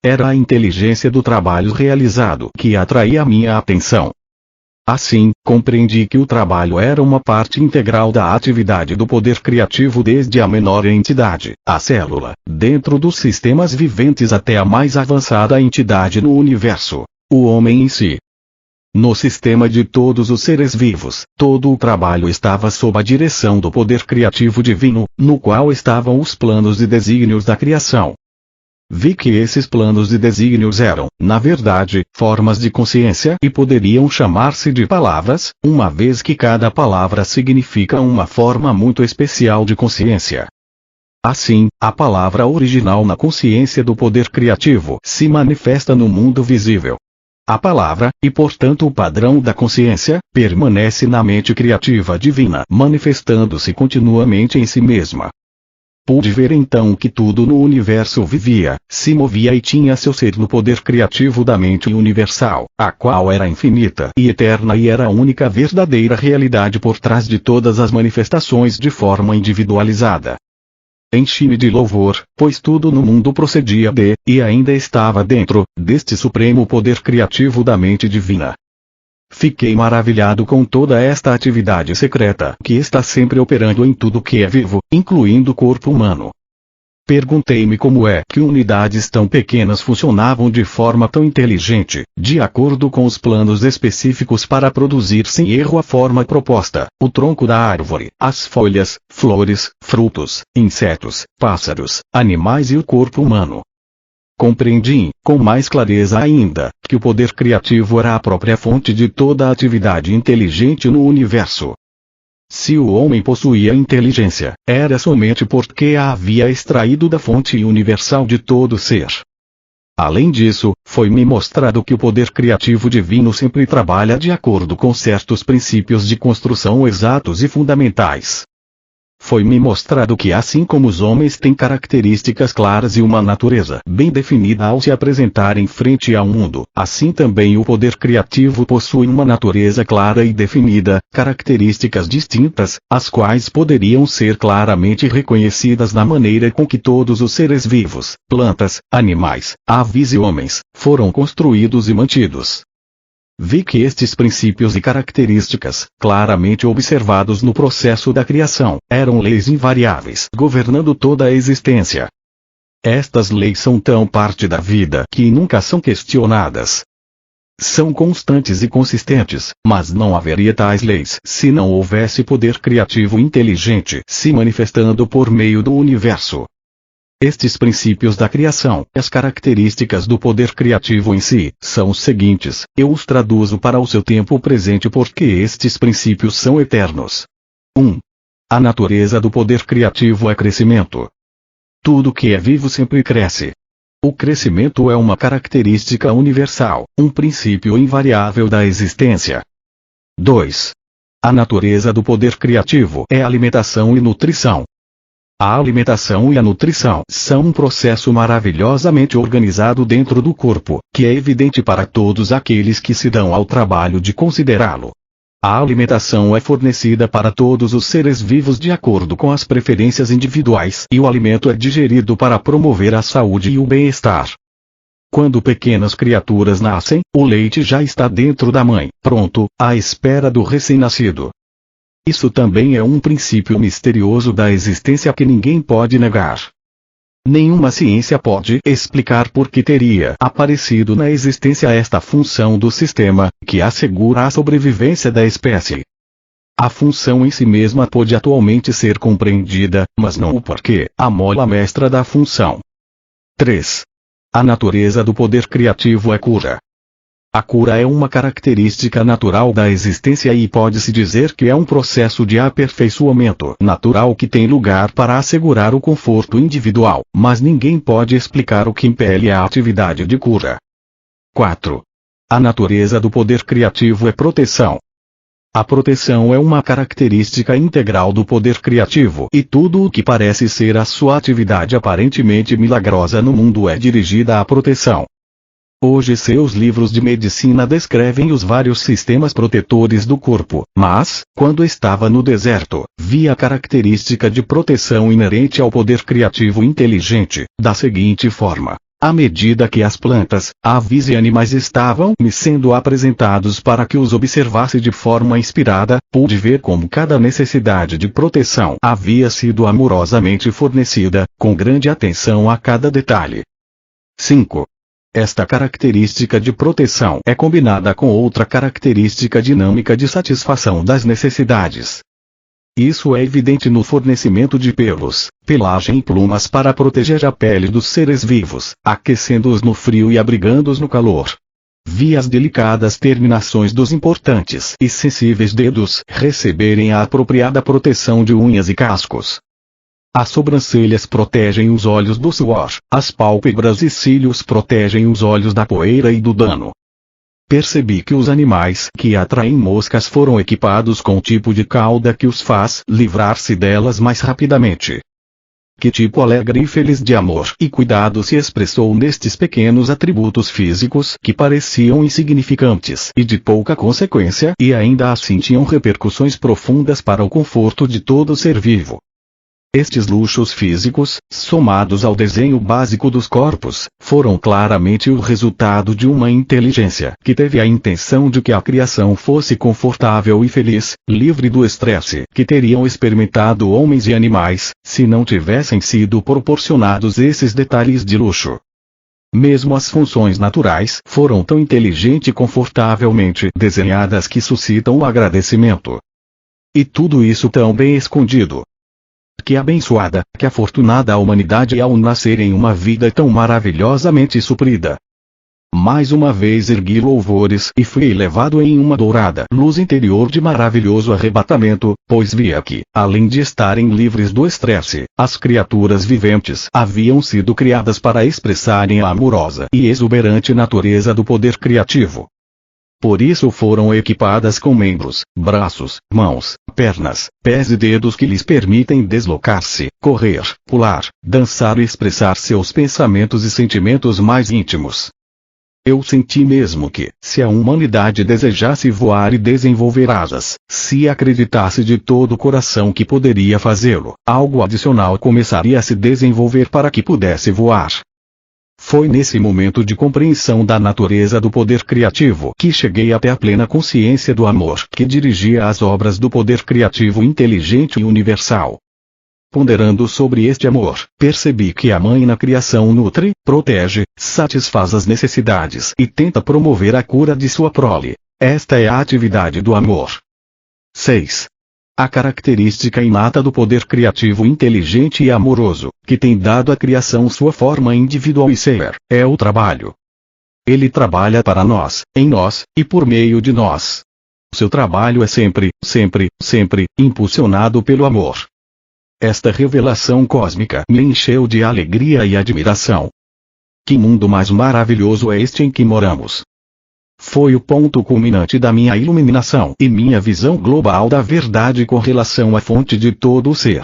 Era a inteligência do trabalho realizado que atraía minha atenção. Assim, compreendi que o trabalho era uma parte integral da atividade do poder criativo desde a menor entidade, a célula, dentro dos sistemas viventes até a mais avançada entidade no universo, o homem em si. No sistema de todos os seres vivos, todo o trabalho estava sob a direção do poder criativo divino, no qual estavam os planos e desígnios da criação. Vi que esses planos e desígnios eram, na verdade, formas de consciência e poderiam chamar-se de palavras, uma vez que cada palavra significa uma forma muito especial de consciência. Assim, a palavra original na consciência do poder criativo se manifesta no mundo visível. A palavra, e portanto o padrão da consciência, permanece na mente criativa divina, manifestando-se continuamente em si mesma. Pude ver então que tudo no universo vivia, se movia e tinha seu ser no poder criativo da mente universal, a qual era infinita e eterna e era a única verdadeira realidade por trás de todas as manifestações de forma individualizada. Enchi-me de louvor, pois tudo no mundo procedia de, e ainda estava dentro, deste supremo poder criativo da mente divina. Fiquei maravilhado com toda esta atividade secreta que está sempre operando em tudo que é vivo, incluindo o corpo humano. Perguntei-me como é que unidades tão pequenas funcionavam de forma tão inteligente, de acordo com os planos específicos para produzir sem erro a forma proposta, o tronco da árvore, as folhas, flores, frutos, insetos, pássaros, animais e o corpo humano. Compreendi, com mais clareza ainda, que o poder criativo era a própria fonte de toda a atividade inteligente no universo. Se o homem possuía inteligência, era somente porque a havia extraído da fonte universal de todo ser. Além disso, foi-me mostrado que o poder criativo divino sempre trabalha de acordo com certos princípios de construção exatos e fundamentais. Foi-me mostrado que assim como os homens têm características claras e uma natureza bem definida ao se apresentarem frente ao mundo, assim também o poder criativo possui uma natureza clara e definida, características distintas, as quais poderiam ser claramente reconhecidas na maneira com que todos os seres vivos, plantas, animais, aves e homens, foram construídos e mantidos. Vi que estes princípios e características, claramente observados no processo da criação, eram leis invariáveis governando toda a existência. Estas leis são tão parte da vida que nunca são questionadas. São constantes e consistentes, mas não haveria tais leis se não houvesse poder criativo inteligente se manifestando por meio do universo. Estes princípios da criação, as características do poder criativo em si, são os seguintes, eu os traduzo para o seu tempo presente porque estes princípios são eternos. 1. A natureza do poder criativo é crescimento. Tudo que é vivo sempre cresce. O crescimento é uma característica universal, um princípio invariável da existência. 2. A natureza do poder criativo é alimentação e nutrição. A alimentação e a nutrição são um processo maravilhosamente organizado dentro do corpo, que é evidente para todos aqueles que se dão ao trabalho de considerá-lo. A alimentação é fornecida para todos os seres vivos de acordo com as preferências individuais e o alimento é digerido para promover a saúde e o bem-estar. Quando pequenas criaturas nascem, o leite já está dentro da mãe, pronto, à espera do recém-nascido. Isso também é um princípio misterioso da existência que ninguém pode negar. Nenhuma ciência pode explicar por que teria aparecido na existência esta função do sistema, que assegura a sobrevivência da espécie. A função em si mesma pode atualmente ser compreendida, mas não o porquê, a mola mestra da função. 3. A natureza do poder criativo é cura. A cura é uma característica natural da existência e pode-se dizer que é um processo de aperfeiçoamento natural que tem lugar para assegurar o conforto individual, mas ninguém pode explicar o que impele a atividade de cura. 4. A natureza do poder criativo é proteção. A proteção é uma característica integral do poder criativo e tudo o que parece ser a sua atividade aparentemente milagrosa no mundo é dirigida à proteção. Hoje seus livros de medicina descrevem os vários sistemas protetores do corpo, mas, quando estava no deserto, vi a característica de proteção inerente ao poder criativo inteligente, da seguinte forma. À medida que as plantas, aves e animais estavam me sendo apresentados para que os observasse de forma inspirada, pude ver como cada necessidade de proteção havia sido amorosamente fornecida, com grande atenção a cada detalhe. 5. Esta característica de proteção é combinada com outra característica dinâmica de satisfação das necessidades. Isso é evidente no fornecimento de pelos, pelagem e plumas para proteger a pele dos seres vivos, aquecendo-os no frio e abrigando-os no calor. Vi as delicadas terminações dos importantes e sensíveis dedos receberem a apropriada proteção de unhas e cascos. As sobrancelhas protegem os olhos do suor, as pálpebras e cílios protegem os olhos da poeira e do dano. Percebi que os animais que atraem moscas foram equipados com um tipo de cauda que os faz livrar-se delas mais rapidamente. Que tipo alegre e feliz de amor e cuidado se expressou nestes pequenos atributos físicos que pareciam insignificantes e de pouca consequência e ainda assim tinham repercussões profundas para o conforto de todo ser vivo. Estes luxos físicos, somados ao desenho básico dos corpos, foram claramente o resultado de uma inteligência que teve a intenção de que a criação fosse confortável e feliz, livre do estresse que teriam experimentado homens e animais, se não tivessem sido proporcionados esses detalhes de luxo. Mesmo as funções naturais foram tão inteligente e confortavelmente desenhadas que suscitam o agradecimento. E tudo isso tão bem escondido. Que abençoada, que afortunada a humanidade ao nascer em uma vida tão maravilhosamente suprida. Mais uma vez ergui louvores e fui levado em uma dourada luz interior de maravilhoso arrebatamento, pois via que, além de estarem livres do estresse, as criaturas viventes haviam sido criadas para expressarem a amorosa e exuberante natureza do poder criativo. Por isso foram equipadas com membros, braços, mãos, pernas, pés e dedos que lhes permitem deslocar-se, correr, pular, dançar e expressar seus pensamentos e sentimentos mais íntimos. Eu senti mesmo que, se a humanidade desejasse voar e desenvolver asas, se acreditasse de todo o coração que poderia fazê-lo, algo adicional começaria a se desenvolver para que pudesse voar. Foi nesse momento de compreensão da natureza do poder criativo que cheguei até a plena consciência do amor que dirigia as obras do poder criativo inteligente e universal. Ponderando sobre este amor, percebi que a mãe na criação nutre, protege, satisfaz as necessidades e tenta promover a cura de sua prole. Esta é a atividade do amor. 6. A característica inata do poder criativo inteligente e amoroso, que tem dado à criação sua forma individual e ser, é o trabalho. Ele trabalha para nós, em nós, e por meio de nós. Seu trabalho é sempre, impulsionado pelo amor. Esta revelação cósmica me encheu de alegria e admiração. Que mundo mais maravilhoso é este em que moramos! Foi o ponto culminante da minha iluminação e minha visão global da verdade com relação à fonte de todo o ser.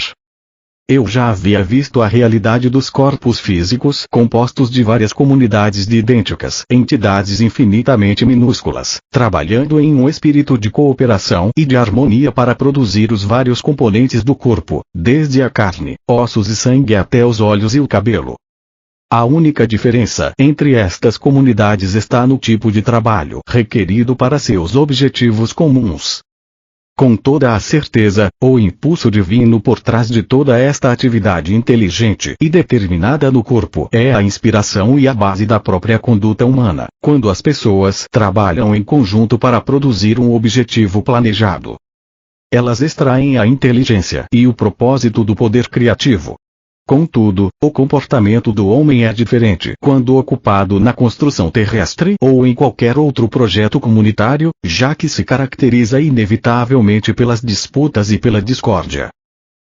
Eu já havia visto a realidade dos corpos físicos compostos de várias comunidades de idênticas entidades infinitamente minúsculas, trabalhando em um espírito de cooperação e de harmonia para produzir os vários componentes do corpo, desde a carne, ossos e sangue até os olhos e o cabelo. A única diferença entre estas comunidades está no tipo de trabalho requerido para seus objetivos comuns. Com toda a certeza, o impulso divino por trás de toda esta atividade inteligente e determinada no corpo é a inspiração e a base da própria conduta humana, quando as pessoas trabalham em conjunto para produzir um objetivo planejado. Elas extraem a inteligência e o propósito do poder criativo. Contudo, o comportamento do homem é diferente quando ocupado na construção terrestre ou em qualquer outro projeto comunitário, já que se caracteriza inevitavelmente pelas disputas e pela discórdia.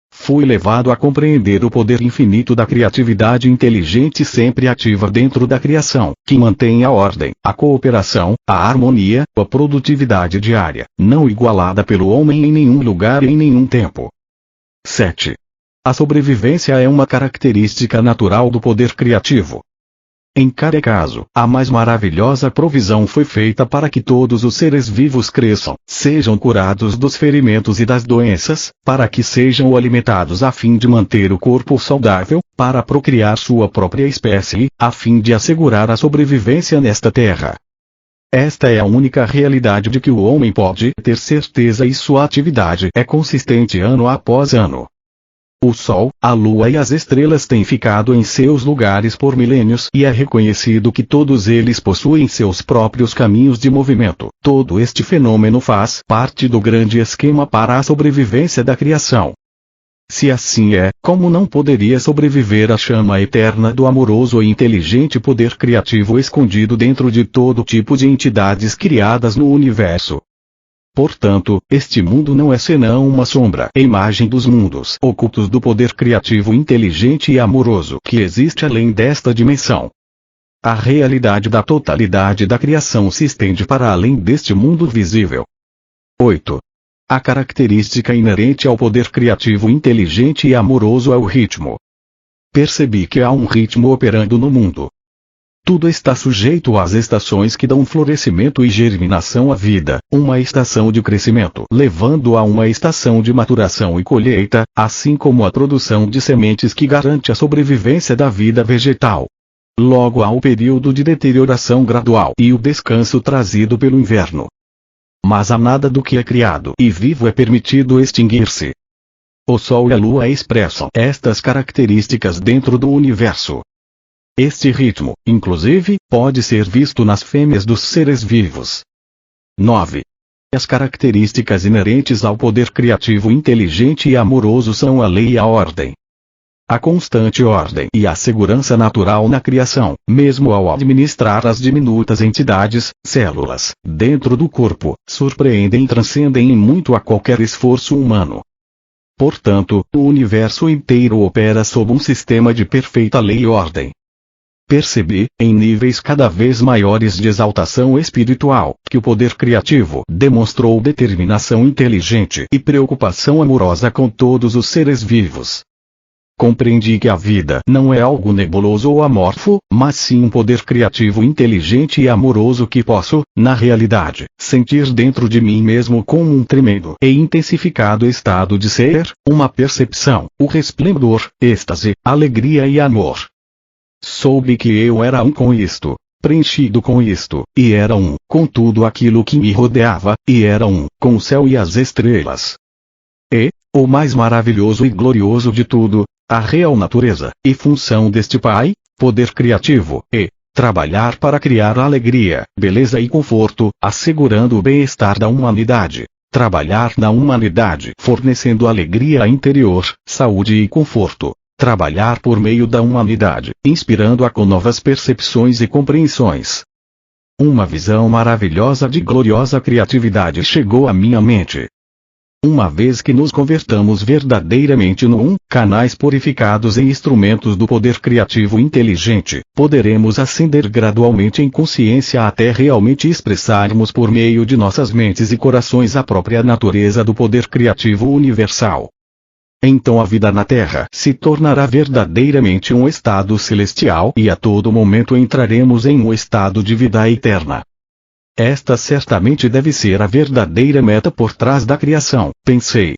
Fui levado a compreender o poder infinito da criatividade inteligente sempre ativa dentro da criação, que mantém a ordem, a cooperação, a harmonia, a produtividade diária, não igualada pelo homem em nenhum lugar e em nenhum tempo. 7. A sobrevivência é uma característica natural do poder criativo. Em cada caso, a mais maravilhosa provisão foi feita para que todos os seres vivos cresçam, sejam curados dos ferimentos e das doenças, para que sejam alimentados a fim de manter o corpo saudável, para procriar sua própria espécie, a fim de assegurar a sobrevivência nesta terra. Esta é a única realidade de que o homem pode ter certeza e sua atividade é consistente ano após ano. O Sol, a Lua e as estrelas têm ficado em seus lugares por milênios e é reconhecido que todos eles possuem seus próprios caminhos de movimento. Todo este fenômeno faz parte do grande esquema para a sobrevivência da criação. Se assim é, como não poderia sobreviver a chama eterna do amoroso e inteligente poder criativo escondido dentro de todo tipo de entidades criadas no universo? Portanto, este mundo não é senão uma sombra, imagem dos mundos ocultos do poder criativo inteligente e amoroso que existe além desta dimensão. A realidade da totalidade da criação se estende para além deste mundo visível. 8. A característica inerente ao poder criativo inteligente e amoroso é o ritmo. Percebi que há um ritmo operando no mundo. Tudo está sujeito às estações que dão florescimento e germinação à vida, uma estação de crescimento levando a uma estação de maturação e colheita, assim como a produção de sementes que garante a sobrevivência da vida vegetal. Logo há o período de deterioração gradual e o descanso trazido pelo inverno. Mas a nada do que é criado e vivo é permitido extinguir-se. O Sol e a Lua expressam estas características dentro do universo. Este ritmo, inclusive, pode ser visto nas fêmeas dos seres vivos. 9. As características inerentes ao poder criativo inteligente e amoroso são a lei e a ordem. A constante ordem e a segurança natural na criação, mesmo ao administrar as diminutas entidades, células, dentro do corpo, surpreendem e transcendem em muito a qualquer esforço humano. Portanto, o universo inteiro opera sob um sistema de perfeita lei e ordem. percebi, em níveis cada vez maiores de exaltação espiritual, que o poder criativo demonstrou determinação inteligente e preocupação amorosa com todos os seres vivos. Compreendi que a vida não é algo nebuloso ou amorfo, mas sim um poder criativo inteligente e amoroso que posso, na realidade, sentir dentro de mim mesmo como um tremendo e intensificado estado de ser, uma percepção, o resplendor, êxtase, alegria e amor. Soube que eu era um com isto, preenchido com isto, e era um, com tudo aquilo que me rodeava, e era um, com o céu e as estrelas. E, o mais maravilhoso e glorioso de tudo, a real natureza e função deste Pai, poder criativo, e trabalhar para criar alegria, beleza e conforto, assegurando o bem-estar da humanidade. Trabalhar na humanidade, fornecendo alegria interior, saúde e conforto. Trabalhar por meio da humanidade, inspirando-a com novas percepções e compreensões. Uma visão maravilhosa de gloriosa criatividade chegou à minha mente. Uma vez que nos convertamos verdadeiramente no canais purificados e instrumentos do poder criativo inteligente, poderemos ascender gradualmente em consciência até realmente expressarmos por meio de nossas mentes e corações a própria natureza do poder criativo universal. Então a vida na Terra se tornará verdadeiramente um estado celestial e a todo momento entraremos em um estado de vida eterna. Esta certamente deve ser a verdadeira meta por trás da criação, pensei.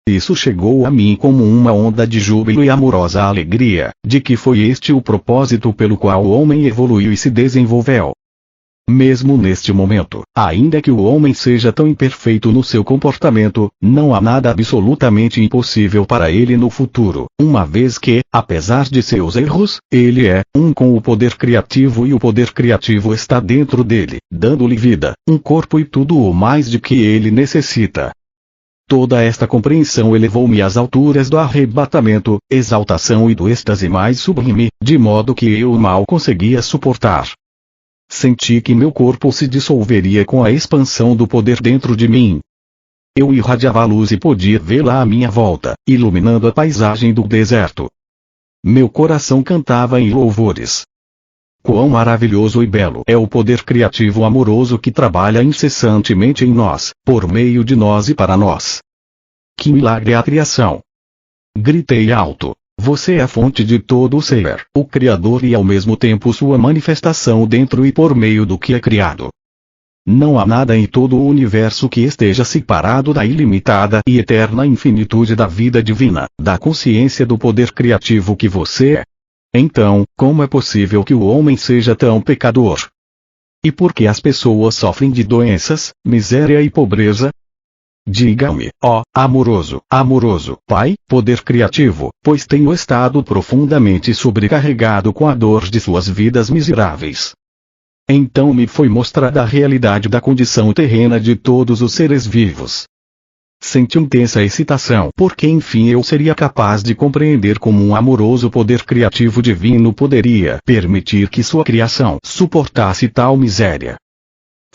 Isso chegou a mim como uma onda de júbilo e amorosa alegria, de que foi este o propósito pelo qual o homem evoluiu e se desenvolveu. Mesmo neste momento, ainda que o homem seja tão imperfeito no seu comportamento, não há nada absolutamente impossível para ele no futuro, uma vez que, apesar de seus erros, ele é um com o poder criativo e o poder criativo está dentro dele, dando-lhe vida, um corpo e tudo o mais de que ele necessita. Toda esta compreensão elevou-me às alturas do arrebatamento, exaltação e do êxtase mais sublime, de modo que eu mal conseguia suportar. Senti que meu corpo se dissolveria com a expansão do poder dentro de mim. Eu irradiava a luz e podia vê-la à minha volta, iluminando a paisagem do deserto. Meu coração cantava em louvores. Quão maravilhoso e belo é o poder criativo amoroso que trabalha incessantemente em nós, por meio de nós e para nós. Que milagre é a criação! Gritei alto. Você é a fonte de todo o ser, o Criador e ao mesmo tempo sua manifestação dentro e por meio do que é criado. Não há nada em todo o universo que esteja separado da ilimitada e eterna infinitude da vida divina, da consciência do poder criativo que você é. Então, como é possível que o homem seja tão pecador? E por que as pessoas sofrem de doenças, miséria e pobreza? Diga-me, ó, amoroso Pai, poder criativo, pois tenho estado profundamente sobrecarregado com a dor de suas vidas miseráveis. Então me foi mostrada a realidade da condição terrena de todos os seres vivos. Senti intensa excitação porque enfim eu seria capaz de compreender como um amoroso poder criativo divino poderia permitir que sua criação suportasse tal miséria.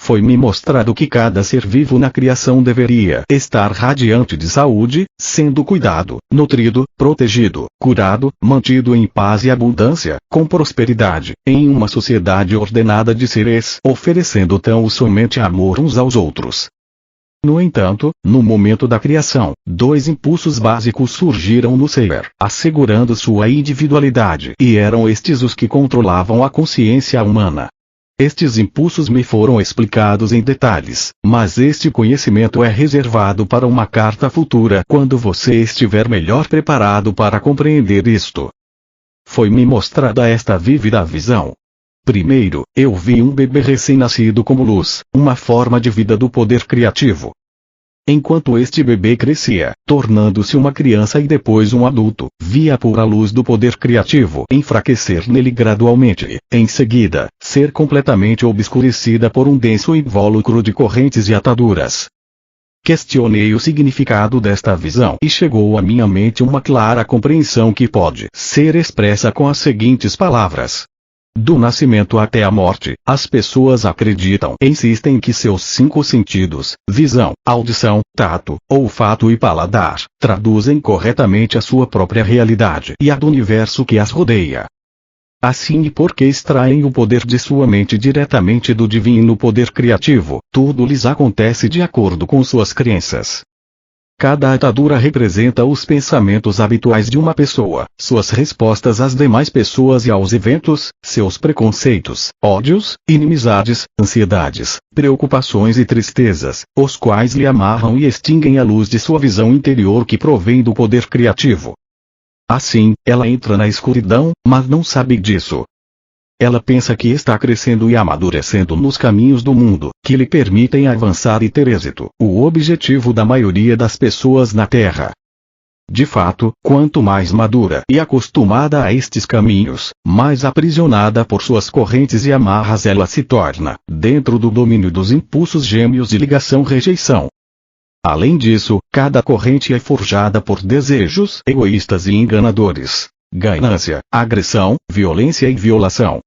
Foi-me mostrado que cada ser vivo na criação deveria estar radiante de saúde, sendo cuidado, nutrido, protegido, curado, mantido em paz e abundância, com prosperidade, em uma sociedade ordenada de seres, oferecendo tão somente amor uns aos outros. No entanto, no momento da criação, dois impulsos básicos surgiram no ser, assegurando sua individualidade, e eram estes os que controlavam a consciência humana. Estes impulsos me foram explicados em detalhes, mas este conhecimento é reservado para uma carta futura quando você estiver melhor preparado para compreender isto. Foi-me mostrada esta vívida visão. Primeiro, eu vi um bebê recém-nascido como luz, uma forma de vida do poder criativo. Enquanto este bebê crescia, tornando-se uma criança e depois um adulto, via a pura luz do poder criativo enfraquecer nele gradualmente e, em seguida, ser completamente obscurecida por um denso invólucro de correntes e ataduras. Questionei o significado desta visão e chegou à minha mente uma clara compreensão que pode ser expressa com as seguintes palavras. Do nascimento até a morte, as pessoas acreditam e insistem que seus 5 sentidos, visão, audição, tato, olfato e paladar, traduzem corretamente a sua própria realidade e a do universo que as rodeia. Assim, e porque extraem o poder de sua mente diretamente do divino poder criativo, tudo lhes acontece de acordo com suas crenças. Cada atadura representa os pensamentos habituais de uma pessoa, suas respostas às demais pessoas e aos eventos, seus preconceitos, ódios, inimizades, ansiedades, preocupações e tristezas, os quais lhe amarram e extinguem a luz de sua visão interior que provém do poder criativo. Assim, ela entra na escuridão, mas não sabe disso. Ela pensa que está crescendo e amadurecendo nos caminhos do mundo, que lhe permitem avançar e ter êxito, o objetivo da maioria das pessoas na Terra. De fato, quanto mais madura e acostumada a estes caminhos, mais aprisionada por suas correntes e amarras ela se torna, dentro do domínio dos impulsos gêmeos de ligação-rejeição. Além disso, cada corrente é forjada por desejos egoístas e enganadores, ganância, agressão, violência e violação.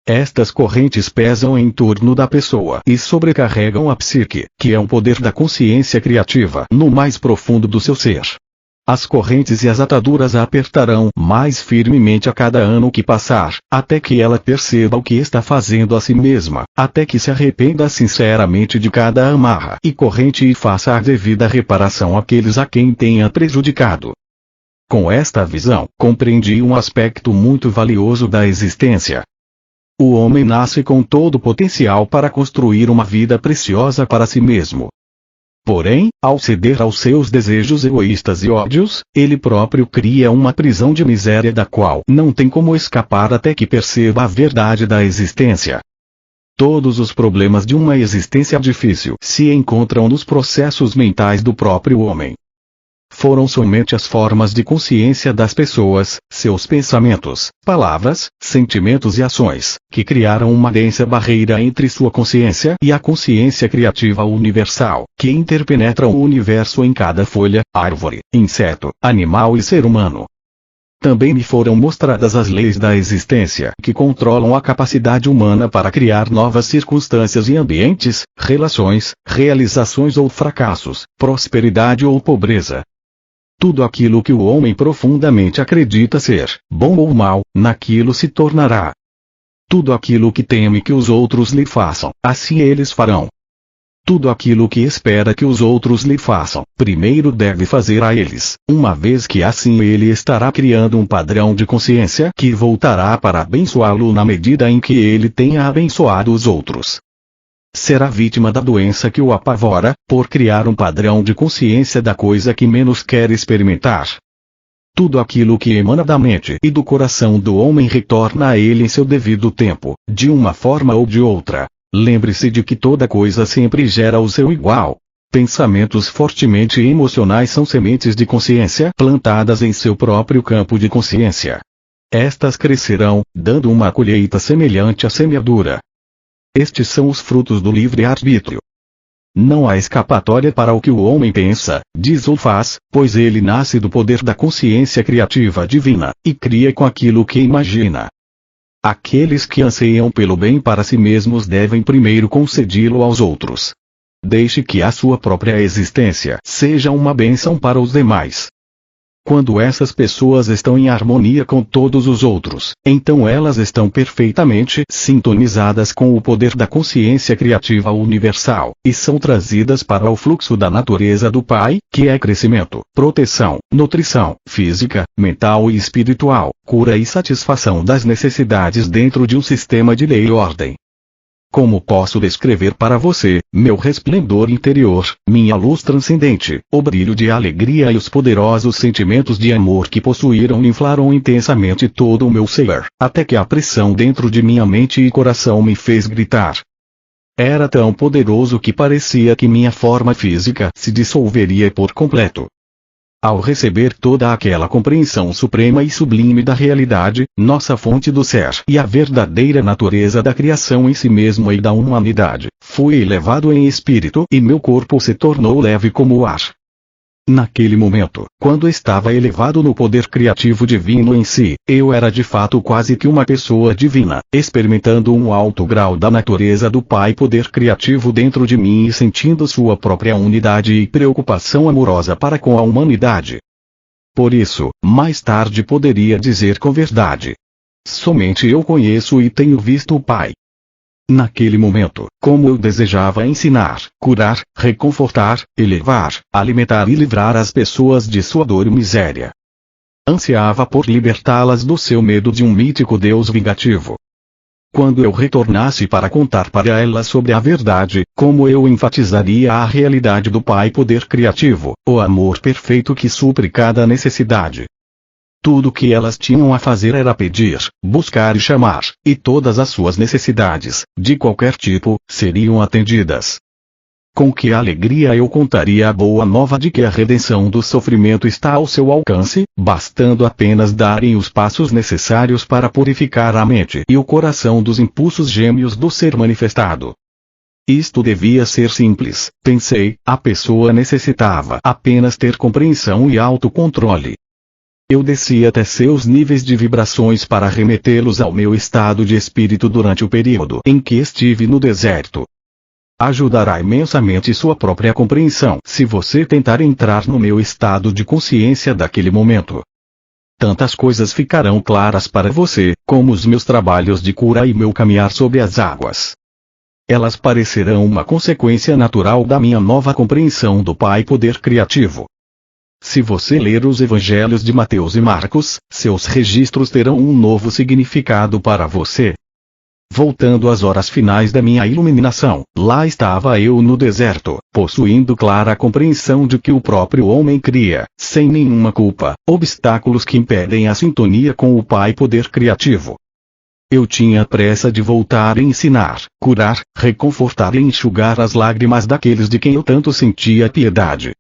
Estas correntes pesam em torno da pessoa e sobrecarregam a psique, que é um poder da consciência criativa no mais profundo do seu ser. As correntes e as ataduras a apertarão mais firmemente a cada ano que passar, até que ela perceba o que está fazendo a si mesma, até que se arrependa sinceramente de cada amarra e corrente e faça a devida reparação àqueles a quem tenha prejudicado. Com esta visão, compreendi um aspecto muito valioso da existência. O homem nasce com todo o potencial para construir uma vida preciosa para si mesmo. Porém, ao ceder aos seus desejos egoístas e ódios, ele próprio cria uma prisão de miséria da qual não tem como escapar até que perceba a verdade da existência. Todos os problemas de uma existência difícil se encontram nos processos mentais do próprio homem. Foram somente as formas de consciência das pessoas, seus pensamentos, palavras, sentimentos e ações, que criaram uma densa barreira entre sua consciência e a consciência criativa universal, que interpenetra o universo em cada folha, árvore, inseto, animal e ser humano. Também me foram mostradas as leis da existência que controlam a capacidade humana para criar novas circunstâncias e ambientes, relações, realizações ou fracassos, prosperidade ou pobreza. Tudo aquilo que o homem profundamente acredita ser, bom ou mal, naquilo se tornará. Tudo aquilo que teme que os outros lhe façam, assim eles farão. Tudo aquilo que espera que os outros lhe façam, primeiro deve fazer a eles, uma vez que assim ele estará criando um padrão de consciência que voltará para abençoá-lo na medida em que ele tenha abençoado os outros. Será vítima da doença que o apavora, por criar um padrão de consciência da coisa que menos quer experimentar. Tudo aquilo que emana da mente e do coração do homem retorna a ele em seu devido tempo, de uma forma ou de outra. Lembre-se de que toda coisa sempre gera o seu igual. Pensamentos fortemente emocionais são sementes de consciência plantadas em seu próprio campo de consciência. Estas crescerão, dando uma colheita semelhante à semeadura. Estes são os frutos do livre-arbítrio. Não há escapatória para o que o homem pensa, diz ou faz, pois ele nasce do poder da consciência criativa divina, e cria com aquilo que imagina. Aqueles que anseiam pelo bem para si mesmos devem primeiro concedi-lo aos outros. Deixe que a sua própria existência seja uma bênção para os demais. Quando essas pessoas estão em harmonia com todos os outros, então elas estão perfeitamente sintonizadas com o poder da consciência criativa universal, e são trazidas para o fluxo da natureza do Pai, que é crescimento, proteção, nutrição, física, mental e espiritual, cura e satisfação das necessidades dentro de um sistema de lei e ordem. Como posso descrever para você, meu resplendor interior, minha luz transcendente, o brilho de alegria e os poderosos sentimentos de amor que possuíram e inflaram intensamente todo o meu ser, até que a pressão dentro de minha mente e coração me fez gritar. Era tão poderoso que parecia que minha forma física se dissolveria por completo. Ao receber toda aquela compreensão suprema e sublime da realidade, nossa fonte do ser e a verdadeira natureza da criação em si mesmo e da humanidade, fui elevado em espírito e meu corpo se tornou leve como o ar. Naquele momento, quando estava elevado no poder criativo divino em si, eu era de fato quase que uma pessoa divina, experimentando um alto grau da natureza do Pai poder criativo dentro de mim e sentindo sua própria unidade e preocupação amorosa para com a humanidade. Por isso, mais tarde poderia dizer com verdade: Somente eu conheço e tenho visto o Pai. Naquele momento, como eu desejava ensinar, curar, reconfortar, elevar, alimentar e livrar as pessoas de sua dor e miséria. Ansiava por libertá-las do seu medo de um mítico Deus vingativo. Quando eu retornasse para contar para elas sobre a verdade, como eu enfatizaria a realidade do Pai Poder Criativo, o amor perfeito que supre cada necessidade. Tudo o que elas tinham a fazer era pedir, buscar e chamar, e todas as suas necessidades, de qualquer tipo, seriam atendidas. Com que alegria eu contaria a boa nova de que a redenção do sofrimento está ao seu alcance, bastando apenas darem os passos necessários para purificar a mente e o coração dos impulsos gêmeos do ser manifestado. Isto devia ser simples, pensei, a pessoa necessitava apenas ter compreensão e autocontrole. Eu desci até seus níveis de vibrações para remetê-los ao meu estado de espírito durante o período em que estive no deserto. Ajudará imensamente sua própria compreensão se você tentar entrar no meu estado de consciência daquele momento. Tantas coisas ficarão claras para você, como os meus trabalhos de cura e meu caminhar sobre as águas. Elas parecerão uma consequência natural da minha nova compreensão do Pai Poder Criativo. Se você ler os evangelhos de Mateus e Marcos, seus registros terão um novo significado para você. Voltando às horas finais da minha iluminação, lá estava eu no deserto, possuindo clara compreensão de que o próprio homem cria, sem nenhuma culpa, obstáculos que impedem a sintonia com o Pai Poder Criativo. Eu tinha pressa de voltar e ensinar, curar, reconfortar e enxugar as lágrimas daqueles de quem eu tanto sentia piedade.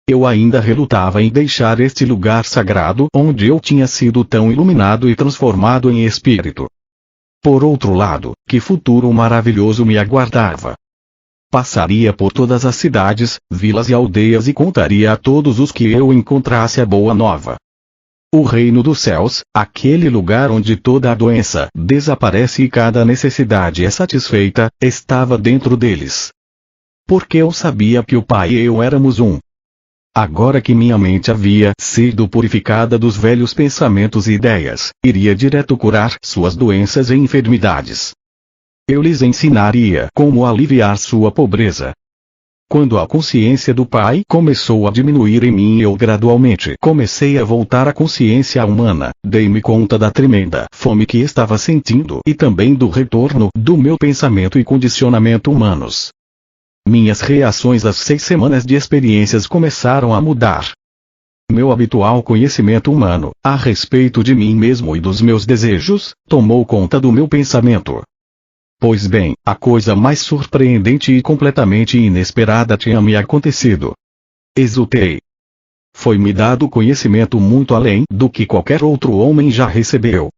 Eu ainda relutava em deixar este lugar sagrado onde eu tinha sido tão iluminado e transformado em espírito. Por outro lado, que futuro maravilhoso me aguardava. Passaria por todas as cidades, vilas e aldeias e contaria a todos os que eu encontrasse a boa nova. O reino dos céus, aquele lugar onde toda a doença desaparece e cada necessidade é satisfeita, estava dentro deles. Porque eu sabia que o Pai e eu éramos um. Agora que minha mente havia sido purificada dos velhos pensamentos e ideias, iria direto curar suas doenças e enfermidades. Eu lhes ensinaria como aliviar sua pobreza. Quando a consciência do Pai começou a diminuir em mim, eu gradualmente comecei a voltar à consciência humana, dei-me conta da tremenda fome que estava sentindo e também do retorno do meu pensamento e condicionamento humanos. Minhas reações às 6 semanas de experiências começaram a mudar. Meu habitual conhecimento humano, a respeito de mim mesmo e dos meus desejos, tomou conta do meu pensamento. Pois bem, a coisa mais surpreendente e completamente inesperada tinha me acontecido. Exultei. Foi-me dado conhecimento muito além do que qualquer outro homem já recebeu.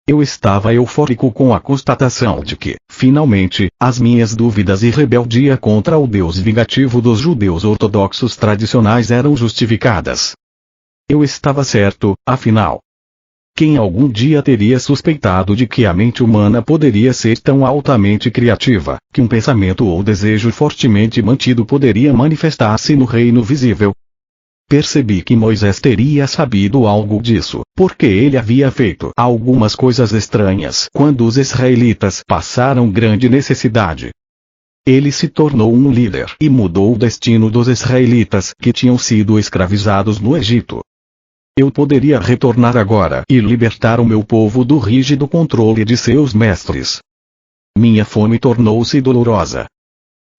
Eu estava eufórico com a constatação de que, finalmente, as minhas dúvidas e rebeldia contra o Deus vingativo dos judeus ortodoxos tradicionais eram justificadas. Eu estava certo, afinal. Quem algum dia teria suspeitado de que a mente humana poderia ser tão altamente criativa, que um pensamento ou desejo fortemente mantido poderia manifestar-se no reino visível? Percebi que Moisés teria sabido algo disso, porque ele havia feito algumas coisas estranhas quando os israelitas passaram grande necessidade. Ele se tornou um líder e mudou o destino dos israelitas que tinham sido escravizados no Egito. Eu poderia retornar agora e libertar o meu povo do rígido controle de seus mestres. Minha fome tornou-se dolorosa.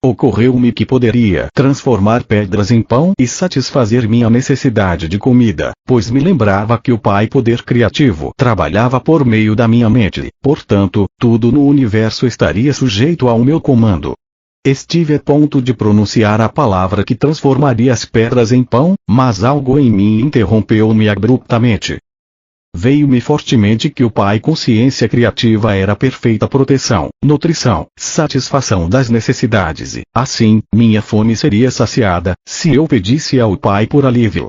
Ocorreu-me que poderia transformar pedras em pão e satisfazer minha necessidade de comida, pois me lembrava que o Pai Poder Criativo trabalhava por meio da minha mente, portanto, tudo no universo estaria sujeito ao meu comando. Estive a ponto de pronunciar a palavra que transformaria as pedras em pão, mas algo em mim interrompeu-me abruptamente. Veio-me fortemente que o Pai Consciência Criativa era perfeita proteção, nutrição, satisfação das necessidades e, assim, minha fome seria saciada, se eu pedisse ao Pai por alívio.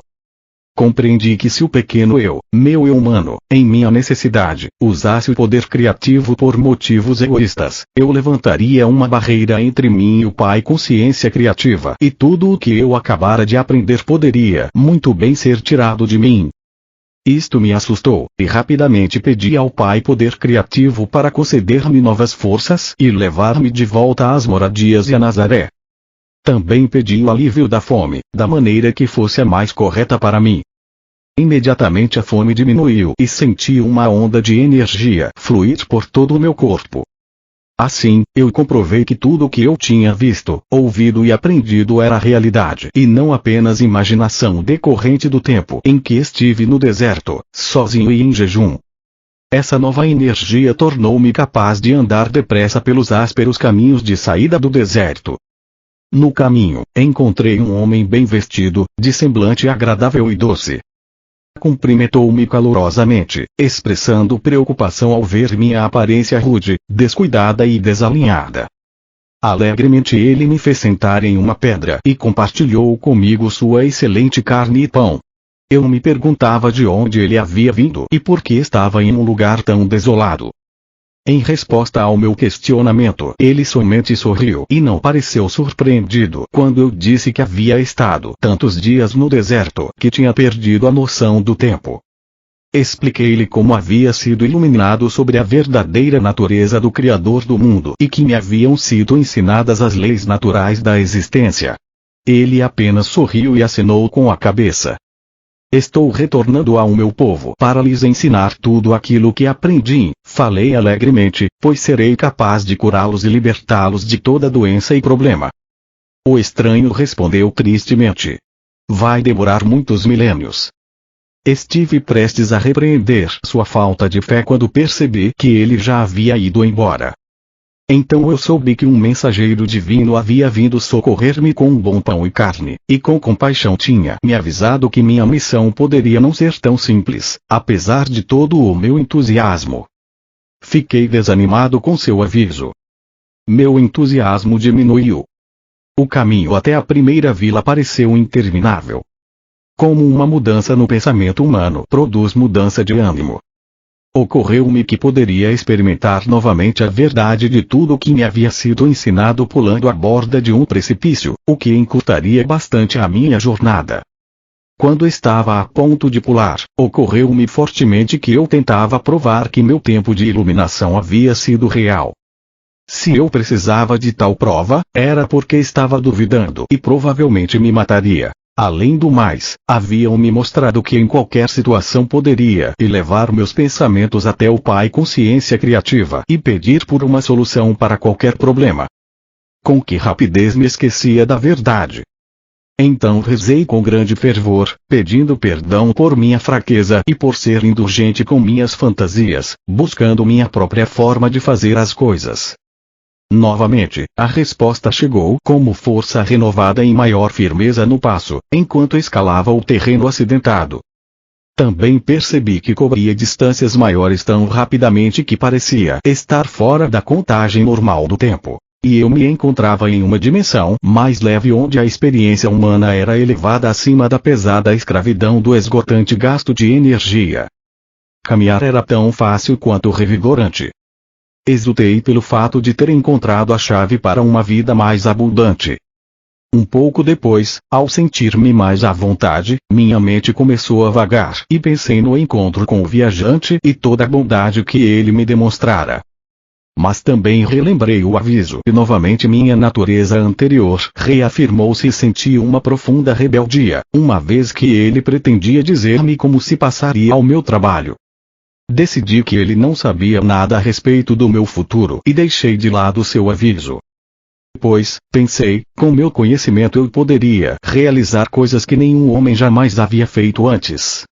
Compreendi que se o pequeno eu, meu eu humano, em minha necessidade, usasse o poder criativo por motivos egoístas, eu levantaria uma barreira entre mim e o Pai Consciência Criativa e tudo o que eu acabara de aprender poderia muito bem ser tirado de mim. Isto me assustou, e rapidamente pedi ao Pai poder criativo para conceder-me novas forças e levar-me de volta às moradias e a Nazaré. Também pedi o alívio da fome, da maneira que fosse a mais correta para mim. Imediatamente a fome diminuiu e senti uma onda de energia fluir por todo o meu corpo. Assim, eu comprovei que tudo o que eu tinha visto, ouvido e aprendido era realidade e não apenas imaginação decorrente do tempo em que estive no deserto, sozinho e em jejum. Essa nova energia tornou-me capaz de andar depressa pelos ásperos caminhos de saída do deserto. No caminho, encontrei um homem bem vestido, de semblante agradável e doce. Cumprimentou-me calorosamente, expressando preocupação ao ver minha aparência rude, descuidada e desalinhada. Alegremente ele me fez sentar em uma pedra e compartilhou comigo sua excelente carne e pão. Eu me perguntava de onde ele havia vindo e por que estava em um lugar tão desolado. Em resposta ao meu questionamento, ele somente sorriu e não pareceu surpreendido quando eu disse que havia estado tantos dias no deserto que tinha perdido a noção do tempo. Expliquei-lhe como havia sido iluminado sobre a verdadeira natureza do Criador do mundo e que me haviam sido ensinadas as leis naturais da existência. Ele apenas sorriu e acenou com a cabeça. Estou retornando ao meu povo para lhes ensinar tudo aquilo que aprendi, falei alegremente, pois serei capaz de curá-los e libertá-los de toda doença e problema. O estranho respondeu tristemente. Vai demorar muitos milênios. Estive prestes a repreender sua falta de fé quando percebi que ele já havia ido embora. Então eu soube que um mensageiro divino havia vindo socorrer-me com um bom pão e carne, e com compaixão tinha me avisado que minha missão poderia não ser tão simples, apesar de todo o meu entusiasmo. Fiquei desanimado com seu aviso. Meu entusiasmo diminuiu. O caminho até a primeira vila pareceu interminável. Como uma mudança no pensamento humano produz mudança de ânimo. Ocorreu-me que poderia experimentar novamente a verdade de tudo o que me havia sido ensinado pulando a borda de um precipício, o que encurtaria bastante a minha jornada. Quando estava a ponto de pular, ocorreu-me fortemente que eu tentava provar que meu tempo de iluminação havia sido real. Se eu precisava de tal prova, era porque estava duvidando e provavelmente me mataria. Além do mais, haviam me mostrado que em qualquer situação poderia elevar meus pensamentos até o Pai Consciência Criativa e pedir por uma solução para qualquer problema. Com que rapidez me esquecia da verdade. Então rezei com grande fervor, pedindo perdão por minha fraqueza e por ser indulgente com minhas fantasias, buscando minha própria forma de fazer as coisas. Novamente, a resposta chegou como força renovada e maior firmeza no passo, enquanto escalava o terreno acidentado. Também percebi que cobria distâncias maiores tão rapidamente que parecia estar fora da contagem normal do tempo. E eu me encontrava em uma dimensão mais leve onde a experiência humana era elevada acima da pesada escravidão do esgotante gasto de energia. Caminhar era tão fácil quanto revigorante. Exultei pelo fato de ter encontrado a chave para uma vida mais abundante. Um pouco depois, ao sentir-me mais à vontade, minha mente começou a vagar e pensei no encontro com o viajante e toda a bondade que ele me demonstrara. Mas também relembrei o aviso e novamente minha natureza anterior reafirmou-se e senti uma profunda rebeldia, uma vez que ele pretendia dizer-me como se passaria o meu trabalho. Decidi que ele não sabia nada a respeito do meu futuro e deixei de lado seu aviso. Pois, pensei, com meu conhecimento eu poderia realizar coisas que nenhum homem jamais havia feito antes.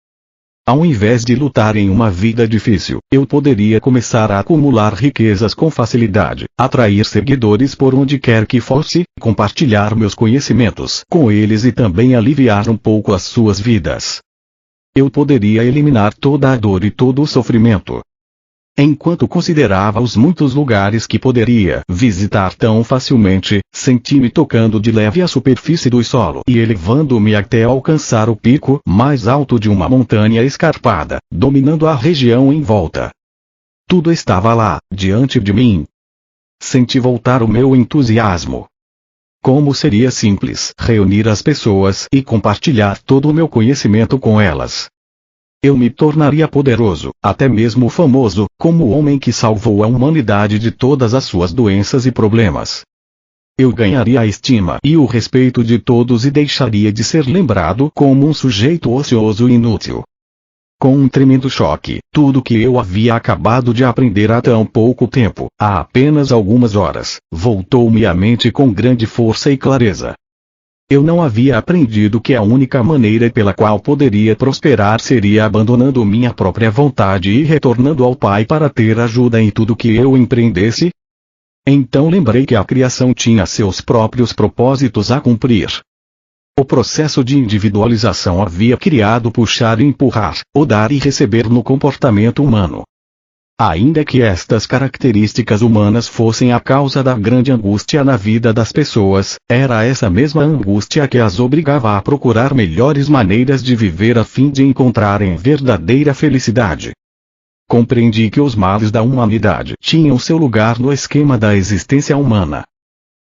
Ao invés de lutar em uma vida difícil, eu poderia começar a acumular riquezas com facilidade, atrair seguidores por onde quer que fosse, compartilhar meus conhecimentos com eles e também aliviar um pouco as suas vidas. Eu poderia eliminar toda a dor e todo o sofrimento. Enquanto considerava os muitos lugares que poderia visitar tão facilmente, senti-me tocando de leve a superfície do solo e elevando-me até alcançar o pico mais alto de uma montanha escarpada, dominando a região em volta. Tudo estava lá, diante de mim. Senti voltar o meu entusiasmo. Como seria simples reunir as pessoas e compartilhar todo o meu conhecimento com elas. Eu me tornaria poderoso, até mesmo famoso, como o homem que salvou a humanidade de todas as suas doenças e problemas. Eu ganharia a estima e o respeito de todos e deixaria de ser lembrado como um sujeito ocioso e inútil. Com um tremendo choque, tudo que eu havia acabado de aprender há tão pouco tempo, há apenas algumas horas, voltou-me à mente com grande força e clareza. Eu não havia aprendido que a única maneira pela qual poderia prosperar seria abandonando minha própria vontade e retornando ao Pai para ter ajuda em tudo que eu empreendesse. Então lembrei que a criação tinha seus próprios propósitos a cumprir. O processo de individualização havia criado puxar e empurrar, o dar e receber no comportamento humano. Ainda que estas características humanas fossem a causa da grande angústia na vida das pessoas, era essa mesma angústia que as obrigava a procurar melhores maneiras de viver a fim de encontrarem verdadeira felicidade. Compreendi que os males da humanidade tinham seu lugar no esquema da existência humana.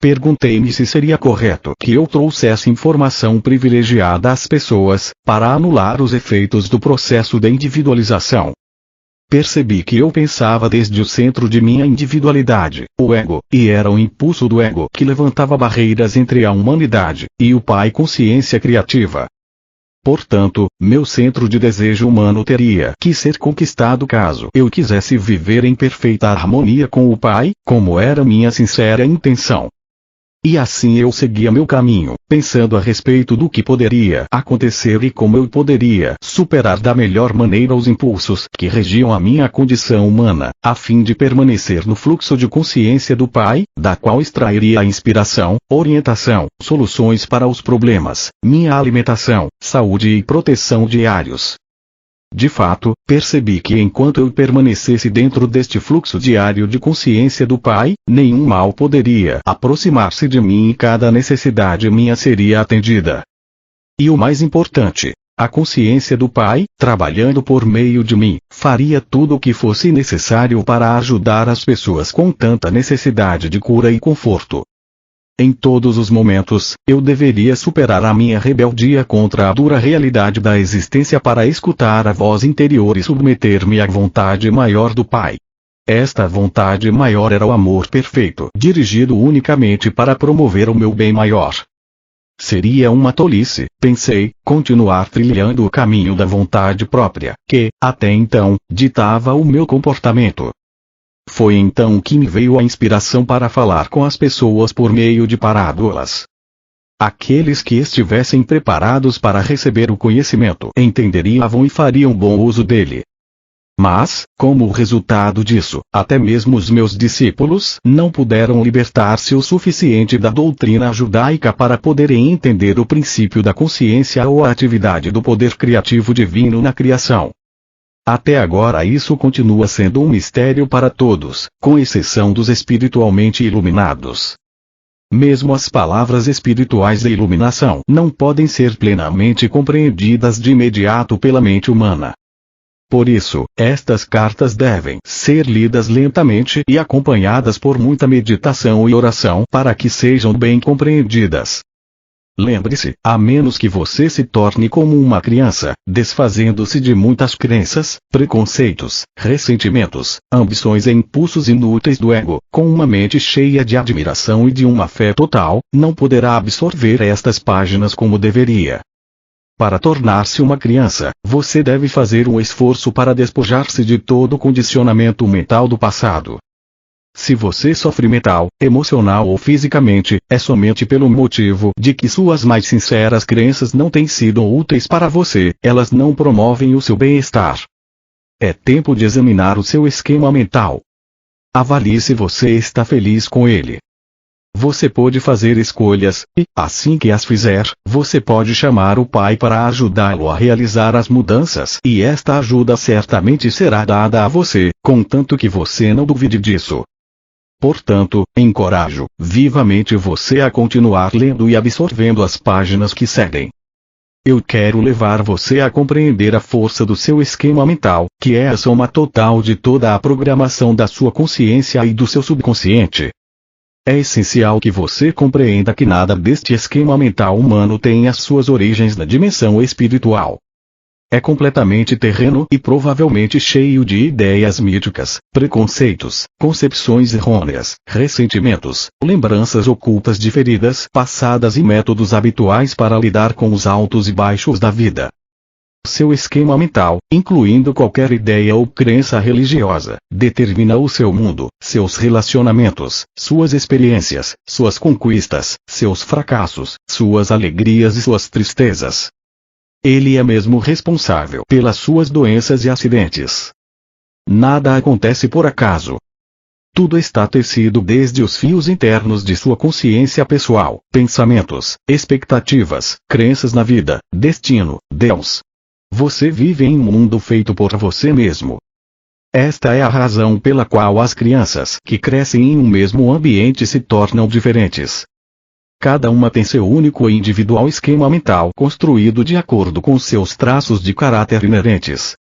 Perguntei-me se seria correto que eu trouxesse informação privilegiada às pessoas, para anular os efeitos do processo de individualização. Percebi que eu pensava desde o centro de minha individualidade, o ego, e era o impulso do ego que levantava barreiras entre a humanidade e o Pai consciência criativa. Portanto, meu centro de desejo humano teria que ser conquistado caso eu quisesse viver em perfeita harmonia com o Pai, como era minha sincera intenção. E assim eu seguia meu caminho, pensando a respeito do que poderia acontecer e como eu poderia superar da melhor maneira os impulsos que regiam a minha condição humana, a fim de permanecer no fluxo de consciência do Pai, da qual extrairia a inspiração, orientação, soluções para os problemas, minha alimentação, saúde e proteção diários. De fato, percebi que enquanto eu permanecesse dentro deste fluxo diário de consciência do Pai, nenhum mal poderia aproximar-se de mim e cada necessidade minha seria atendida. E o mais importante, a consciência do Pai, trabalhando por meio de mim, faria tudo o que fosse necessário para ajudar as pessoas com tanta necessidade de cura e conforto. Em todos os momentos, eu deveria superar a minha rebeldia contra a dura realidade da existência para escutar a voz interior e submeter-me à vontade maior do Pai. Esta vontade maior era o amor perfeito, dirigido unicamente para promover o meu bem maior. Seria uma tolice, pensei, continuar trilhando o caminho da vontade própria, que, até então, ditava o meu comportamento. Foi então que me veio a inspiração para falar com as pessoas por meio de parábolas. Aqueles que estivessem preparados para receber o conhecimento entenderiam e fariam bom uso dele. Mas, como resultado disso, até mesmo os meus discípulos não puderam libertar-se o suficiente da doutrina judaica para poderem entender o princípio da consciência ou a atividade do poder criativo divino na criação. Até agora isso continua sendo um mistério para todos, com exceção dos espiritualmente iluminados. Mesmo as palavras espirituais de iluminação não podem ser plenamente compreendidas de imediato pela mente humana. Por isso, estas cartas devem ser lidas lentamente e acompanhadas por muita meditação e oração para que sejam bem compreendidas. Lembre-se, a menos que você se torne como uma criança, desfazendo-se de muitas crenças, preconceitos, ressentimentos, ambições e impulsos inúteis do ego, com uma mente cheia de admiração e de uma fé total, não poderá absorver estas páginas como deveria. Para tornar-se uma criança, você deve fazer um esforço para despojar-se de todo o condicionamento mental do passado. Se você sofre mental, emocional ou fisicamente, é somente pelo motivo de que suas mais sinceras crenças não têm sido úteis para você, elas não promovem o seu bem-estar. É tempo de examinar o seu esquema mental. Avalie se você está feliz com ele. Você pode fazer escolhas, e, assim que as fizer, você pode chamar o Pai para ajudá-lo a realizar as mudanças e esta ajuda certamente será dada a você, contanto que você não duvide disso. Portanto, encorajo vivamente você a continuar lendo e absorvendo as páginas que seguem. Eu quero levar você a compreender a força do seu esquema mental, que é a soma total de toda a programação da sua consciência e do seu subconsciente. É essencial que você compreenda que nada deste esquema mental humano tem as suas origens na dimensão espiritual. é completamente terreno e provavelmente cheio de ideias míticas, preconceitos, concepções errôneas, ressentimentos, lembranças ocultas de feridas passadas e métodos habituais para lidar com os altos e baixos da vida. Seu esquema mental, incluindo qualquer ideia ou crença religiosa, determina o seu mundo, seus relacionamentos, suas experiências, suas conquistas, seus fracassos, suas alegrias e suas tristezas. Ele é mesmo responsável pelas suas doenças e acidentes. Nada acontece por acaso. Tudo está tecido desde os fios internos de sua consciência pessoal, pensamentos, expectativas, crenças na vida, destino, Deus. Você vive em um mundo feito por você mesmo. Esta é a razão pela qual as crianças que crescem em um mesmo ambiente se tornam diferentes. Cada uma tem seu único e individual esquema mental construído de acordo com seus traços de caráter inerentes.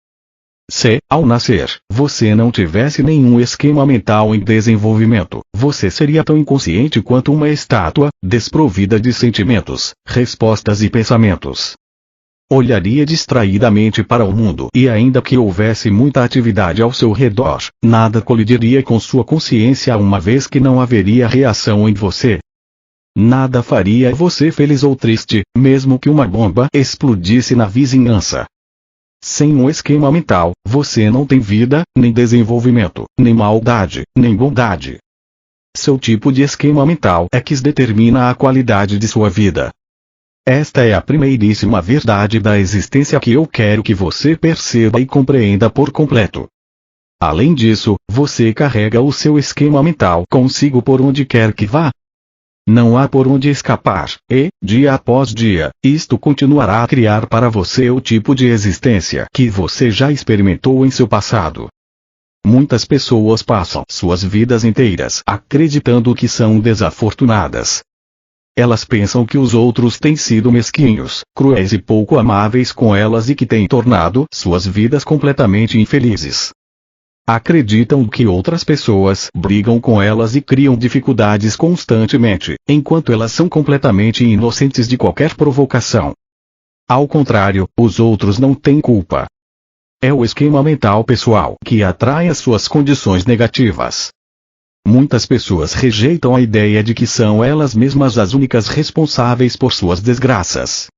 Se, ao nascer, você não tivesse nenhum esquema mental em desenvolvimento, você seria tão inconsciente quanto uma estátua, desprovida de sentimentos, respostas e pensamentos. Olharia distraidamente para o mundo e ainda que houvesse muita atividade ao seu redor, nada colidiria com sua consciência uma vez que não haveria reação em você. Nada faria você feliz ou triste, mesmo que uma bomba explodisse na vizinhança. Sem um esquema mental, você não tem vida, nem desenvolvimento, nem maldade, nem bondade. Seu tipo de esquema mental é que determina a qualidade de sua vida. Esta é a primeiríssima verdade da existência que eu quero que você perceba e compreenda por completo. Além disso, você carrega o seu esquema mental consigo por onde quer que vá. Não há por onde escapar, e, dia após dia, isto continuará a criar para você o tipo de existência que você já experimentou em seu passado. Muitas pessoas passam suas vidas inteiras acreditando que são desafortunadas. Elas pensam que os outros têm sido mesquinhos, cruéis e pouco amáveis com elas e que têm tornado suas vidas completamente infelizes. Acreditam que outras pessoas brigam com elas e criam dificuldades constantemente, enquanto elas são completamente inocentes de qualquer provocação. Ao contrário, os outros não têm culpa. É o esquema mental pessoal que atrai as suas condições negativas. Muitas pessoas rejeitam a ideia de que são elas mesmas as únicas responsáveis por suas desgraças.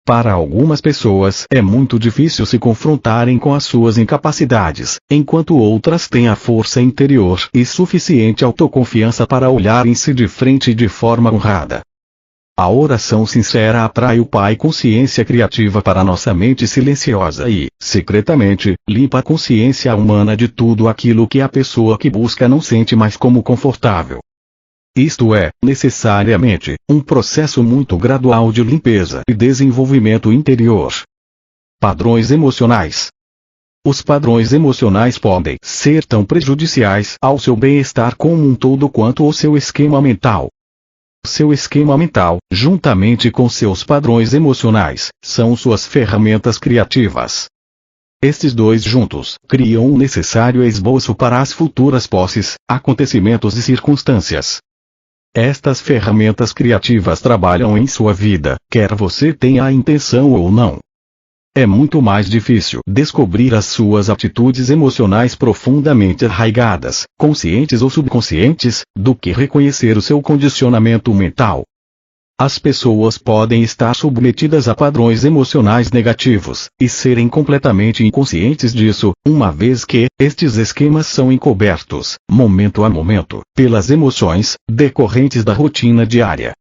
Para algumas pessoas é muito difícil se confrontarem com as suas incapacidades, enquanto outras têm a força interior e suficiente autoconfiança para olharem-se de frente de forma honrada. A oração sincera atrai o Pai consciência criativa para nossa mente silenciosa e, secretamente, limpa a consciência humana de tudo aquilo que a pessoa que busca não sente mais como confortável. Isto é, necessariamente, um processo muito gradual de limpeza e desenvolvimento interior. Padrões emocionais. Os padrões emocionais podem ser tão prejudiciais ao seu bem-estar como um todo quanto o seu esquema mental. Seu esquema mental, juntamente com seus padrões emocionais, são suas ferramentas criativas. Estes dois juntos criam um necessário esboço para as futuras posses, acontecimentos e circunstâncias. Estas ferramentas criativas trabalham em sua vida, quer você tenha a intenção ou não. É muito mais difícil descobrir as suas atitudes emocionais profundamente arraigadas, conscientes ou subconscientes, do que reconhecer o seu condicionamento mental. As pessoas podem estar submetidas a padrões emocionais negativos, e serem completamente inconscientes disso, uma vez que estes esquemas são encobertos, momento a momento, pelas emoções decorrentes da rotina diária.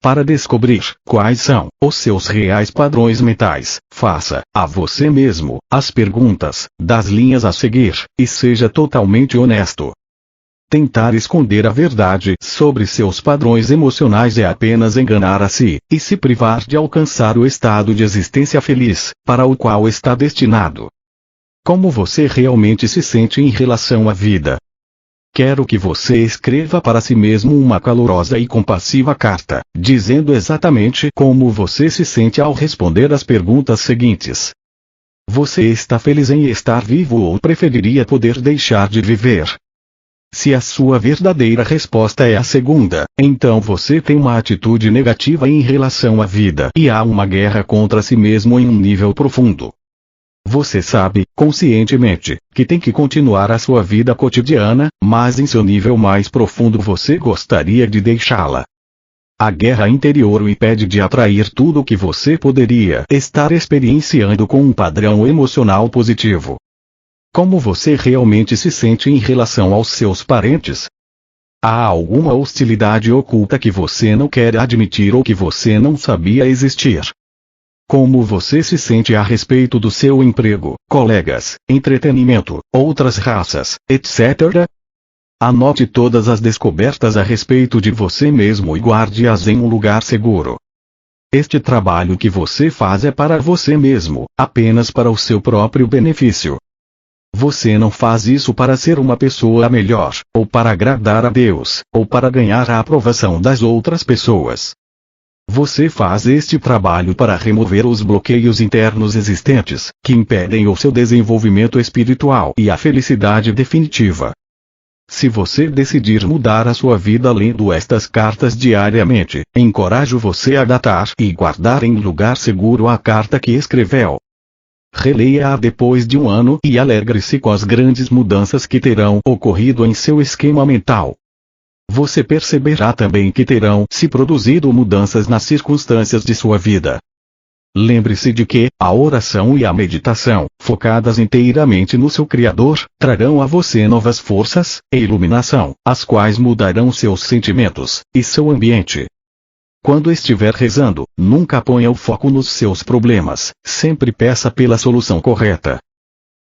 Para descobrir quais são os seus reais padrões mentais, faça a você mesmo as perguntas das linhas a seguir, e seja totalmente honesto. Tentar esconder a verdade sobre seus padrões emocionais é apenas enganar a si, e se privar de alcançar o estado de existência feliz, para o qual está destinado. Como você realmente se sente em relação à vida? Quero que você escreva para si mesmo uma calorosa e compassiva carta, dizendo exatamente como você se sente ao responder as perguntas seguintes. Você está feliz em estar vivo ou preferiria poder deixar de viver? Se a sua verdadeira resposta é a segunda, então você tem uma atitude negativa em relação à vida e há uma guerra contra si mesmo em um nível profundo. Você sabe, conscientemente, que tem que continuar a sua vida cotidiana, mas em seu nível mais profundo você gostaria de deixá-la. A guerra interior o impede de atrair tudo o que você poderia estar experienciando com um padrão emocional positivo. Como você realmente se sente em relação aos seus parentes? Há alguma hostilidade oculta que você não quer admitir ou que você não sabia existir? Como você se sente a respeito do seu emprego, colegas, entretenimento, outras raças, etc.? Anote todas as descobertas a respeito de você mesmo e guarde-as em um lugar seguro. Este trabalho que você faz é para você mesmo, apenas para o seu próprio benefício. Você não faz isso para ser uma pessoa melhor, ou para agradar a Deus, ou para ganhar a aprovação das outras pessoas. Você faz este trabalho para remover os bloqueios internos existentes, que impedem o seu desenvolvimento espiritual e a felicidade definitiva. Se você decidir mudar a sua vida lendo estas cartas diariamente, encorajo você a datar e guardar em lugar seguro a carta que escreveu. Releia-a depois de um ano e alegre-se com as grandes mudanças que terão ocorrido em seu esquema mental. Você perceberá também que terão se produzido mudanças nas circunstâncias de sua vida. Lembre-se de que a oração e a meditação, focadas inteiramente no seu Criador, trarão a você novas forças e iluminação, as quais mudarão seus sentimentos e seu ambiente. Quando estiver rezando, nunca ponha o foco nos seus problemas, sempre peça pela solução correta.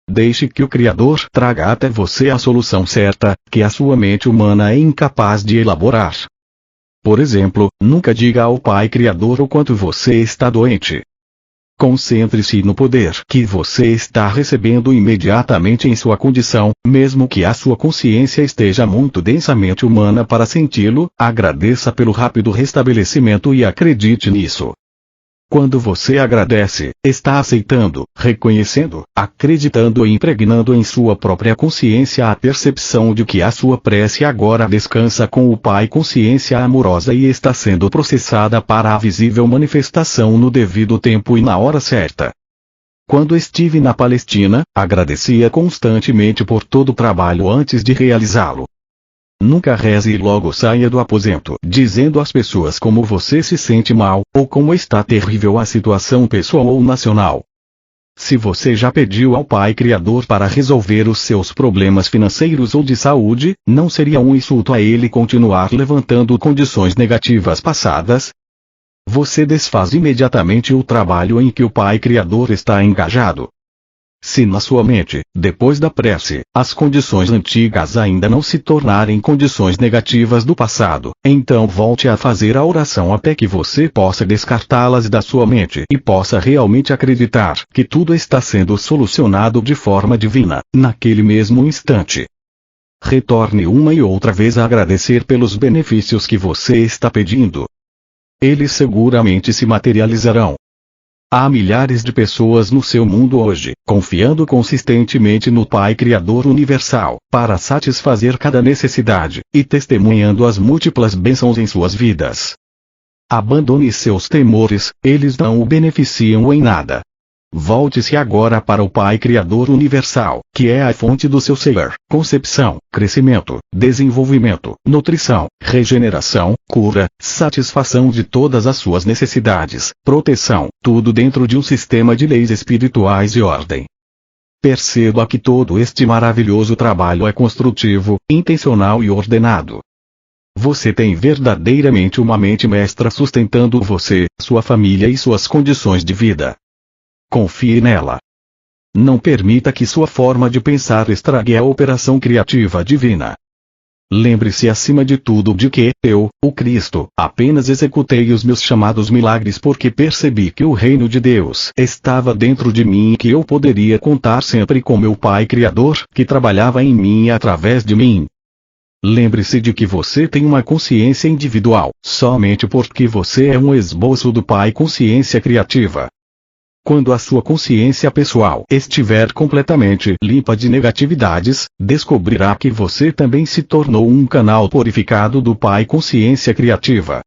Deixe que o Criador traga até você a solução certa, que a sua mente humana é incapaz de elaborar. Por exemplo, nunca diga ao Pai Criador o quanto você está doente. Concentre-se no poder que você está recebendo imediatamente em sua condição, mesmo que a sua consciência esteja muito densamente humana para senti-lo, agradeça pelo rápido restabelecimento e acredite nisso. Quando você agradece, está aceitando, reconhecendo, acreditando e impregnando em sua própria consciência a percepção de que a sua prece agora descansa com o Pai consciência amorosa e está sendo processada para a visível manifestação no devido tempo e na hora certa. Quando estive na Palestina, agradecia constantemente por todo o trabalho antes de realizá-lo. Nunca reze e logo saia do aposento, dizendo às pessoas como você se sente mal, ou como está terrível a situação pessoal ou nacional. Se você já pediu ao Pai Criador para resolver os seus problemas financeiros ou de saúde, não seria um insulto a ele continuar levantando condições negativas passadas? Você desfaz imediatamente o trabalho em que o Pai Criador está engajado. Se na sua mente, depois da prece, as condições antigas ainda não se tornarem condições negativas do passado, então volte a fazer a oração até que você possa descartá-las da sua mente e possa realmente acreditar que tudo está sendo solucionado de forma divina, naquele mesmo instante. Retorne uma e outra vez a agradecer pelos benefícios que você está pedindo. Eles seguramente se materializarão. Há milhares de pessoas no seu mundo hoje, confiando consistentemente no Pai Criador Universal, para satisfazer cada necessidade, e testemunhando as múltiplas bênçãos em suas vidas. Abandone seus temores, eles não o beneficiam em nada. Volte-se agora para o Pai Criador Universal, que é a fonte do seu ser, concepção, crescimento, desenvolvimento, nutrição, regeneração, cura, satisfação de todas as suas necessidades, proteção, tudo dentro de um sistema de leis espirituais e ordem. Perceba que todo este maravilhoso trabalho é construtivo, intencional e ordenado. Você tem verdadeiramente uma mente mestra sustentando você, sua família e suas condições de vida. Confie nela. Não permita que sua forma de pensar estrague a operação criativa divina. Lembre-se acima de tudo de que, eu, o Cristo, apenas executei os meus chamados milagres porque percebi que o reino de Deus estava dentro de mim e que eu poderia contar sempre com meu Pai Criador, que trabalhava em mim e através de mim. Lembre-se de que você tem uma consciência individual, somente porque você é um esboço do Pai Consciência Criativa. Quando a sua consciência pessoal estiver completamente limpa de negatividades, descobrirá que você também se tornou um canal purificado do Pai Consciência Criativa.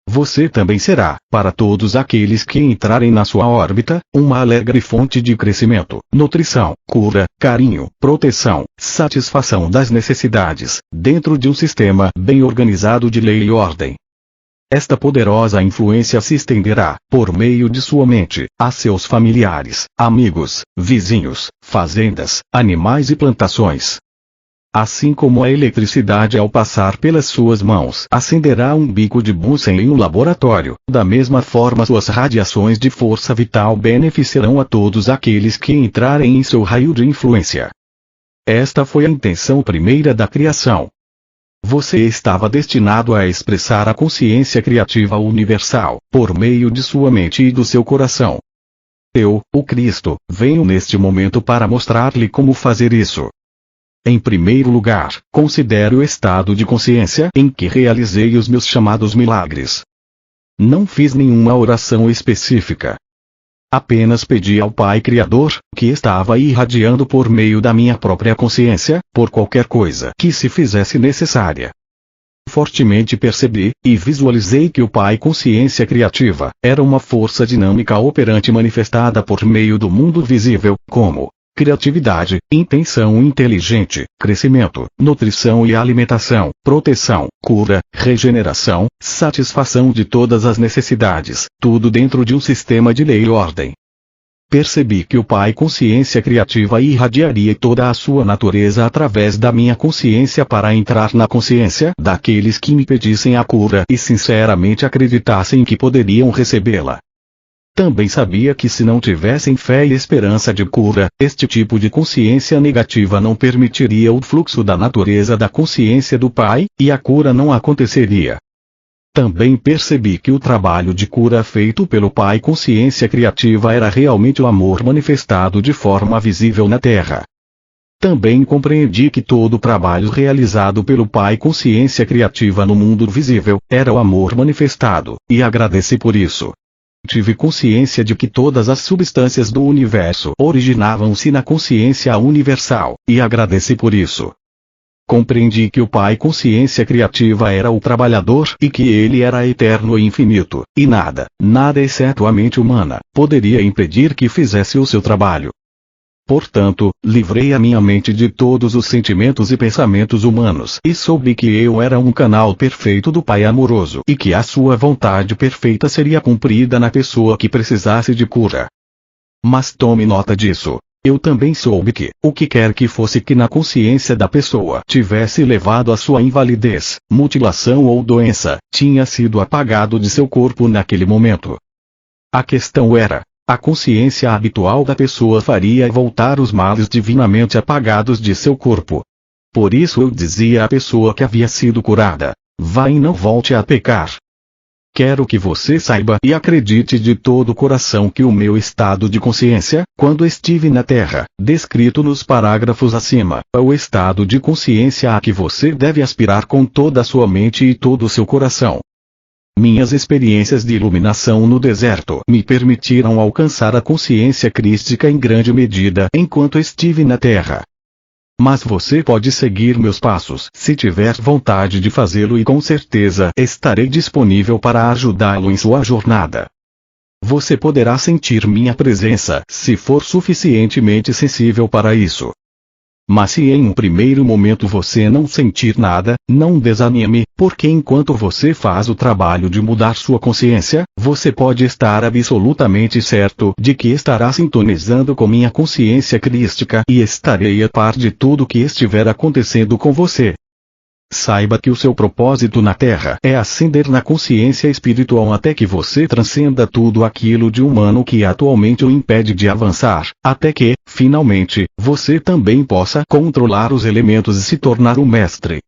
Você também será, para todos aqueles que entrarem na sua órbita, uma alegre fonte de crescimento, nutrição, cura, carinho, proteção, satisfação das necessidades, dentro de um sistema bem organizado de lei e ordem. Esta poderosa influência se estenderá, por meio de sua mente, a seus familiares, amigos, vizinhos, fazendas, animais e plantações. Assim como a eletricidade ao passar pelas suas mãos acenderá um bico de Bunsen em um laboratório, da mesma forma suas radiações de força vital beneficiarão a todos aqueles que entrarem em seu raio de influência. Esta foi a intenção primeira da criação. Você estava destinado a expressar a consciência criativa universal, por meio de sua mente e do seu coração. Eu, o Cristo, venho neste momento para mostrar-lhe como fazer isso. Em primeiro lugar, considere o estado de consciência em que realizei os meus chamados milagres. Não fiz nenhuma oração específica. Apenas pedi ao Pai Criador, que estava irradiando por meio da minha própria consciência, por qualquer coisa que se fizesse necessária. Fortemente percebi, e visualizei que o Pai Consciência Criativa, era uma força dinâmica operante manifestada por meio do mundo visível, como criatividade, intenção inteligente, crescimento, nutrição e alimentação, proteção, cura, regeneração, satisfação de todas as necessidades, tudo dentro de um sistema de lei e ordem. Percebi que o Pai Consciência Criativa irradiaria toda a sua natureza através da minha consciência para entrar na consciência daqueles que me pedissem a cura e sinceramente acreditassem que poderiam recebê-la. Também sabia que se não tivessem fé e esperança de cura, este tipo de consciência negativa não permitiria o fluxo da natureza da consciência do Pai, e a cura não aconteceria. Também percebi que o trabalho de cura feito pelo Pai Consciência Criativa era realmente o amor manifestado de forma visível na Terra. Também compreendi que todo o trabalho realizado pelo Pai Consciência Criativa no mundo visível, era o amor manifestado, e agradeci por isso. Tive consciência de que todas as substâncias do universo originavam-se na consciência universal, e agradeci por isso. Compreendi que o Pai Consciência Criativa era o trabalhador e que ele era eterno e infinito, e nada exceto a mente humana, poderia impedir que fizesse o seu trabalho. Portanto, livrei a minha mente de todos os sentimentos e pensamentos humanos e soube que eu era um canal perfeito do Pai amoroso e que a sua vontade perfeita seria cumprida na pessoa que precisasse de cura. Mas tome nota disso. Eu também soube que, o que quer que fosse que na consciência da pessoa tivesse levado à sua invalidez, mutilação ou doença, tinha sido apagado de seu corpo naquele momento. A questão era: a consciência habitual da pessoa faria voltar os males divinamente apagados de seu corpo. Por isso eu dizia à pessoa que havia sido curada: vá e não volte a pecar. Quero que você saiba e acredite de todo o coração que o meu estado de consciência, quando estive na Terra, descrito nos parágrafos acima, é o estado de consciência a que você deve aspirar com toda a sua mente e todo o seu coração. Minhas experiências de iluminação no deserto me permitiram alcançar a consciência crística em grande medida enquanto estive na Terra. Mas você pode seguir meus passos se tiver vontade de fazê-lo e com certeza estarei disponível para ajudá-lo em sua jornada. Você poderá sentir minha presença se for suficientemente sensível para isso. Mas se em um primeiro momento você não sentir nada, não desanime, porque enquanto você faz o trabalho de mudar sua consciência, você pode estar absolutamente certo de que estará sintonizando com minha consciência crística e estarei a par de tudo que estiver acontecendo com você. Saiba que o seu propósito na Terra é ascender na consciência espiritual até que você transcenda tudo aquilo de humano que atualmente o impede de avançar, até que, finalmente, você também possa controlar os elementos e se tornar um mestre.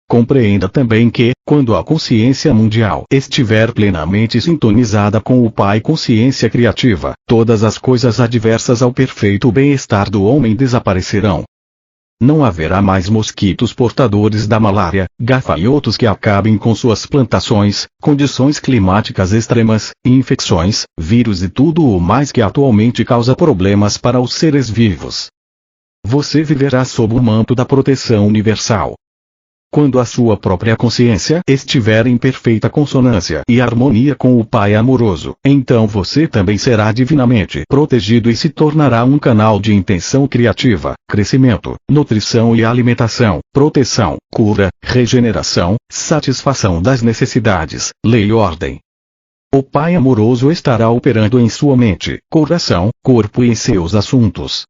Compreenda também que, quando a consciência mundial estiver plenamente sintonizada com o Pai Consciência Criativa, todas as coisas adversas ao perfeito bem-estar do homem desaparecerão. Não haverá mais mosquitos portadores da malária, gafanhotos que acabem com suas plantações, condições climáticas extremas, infecções, vírus e tudo o mais que atualmente causa problemas para os seres vivos. Você viverá sob o manto da proteção universal. Quando a sua própria consciência estiver em perfeita consonância e harmonia com o Pai amoroso, então você também será divinamente protegido e se tornará um canal de intenção criativa, crescimento, nutrição e alimentação, proteção, cura, regeneração, satisfação das necessidades, lei e ordem. O Pai amoroso estará operando em sua mente, coração, corpo e em seus assuntos.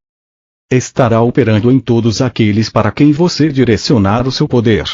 Estará operando em todos aqueles para quem você direcionar o seu poder,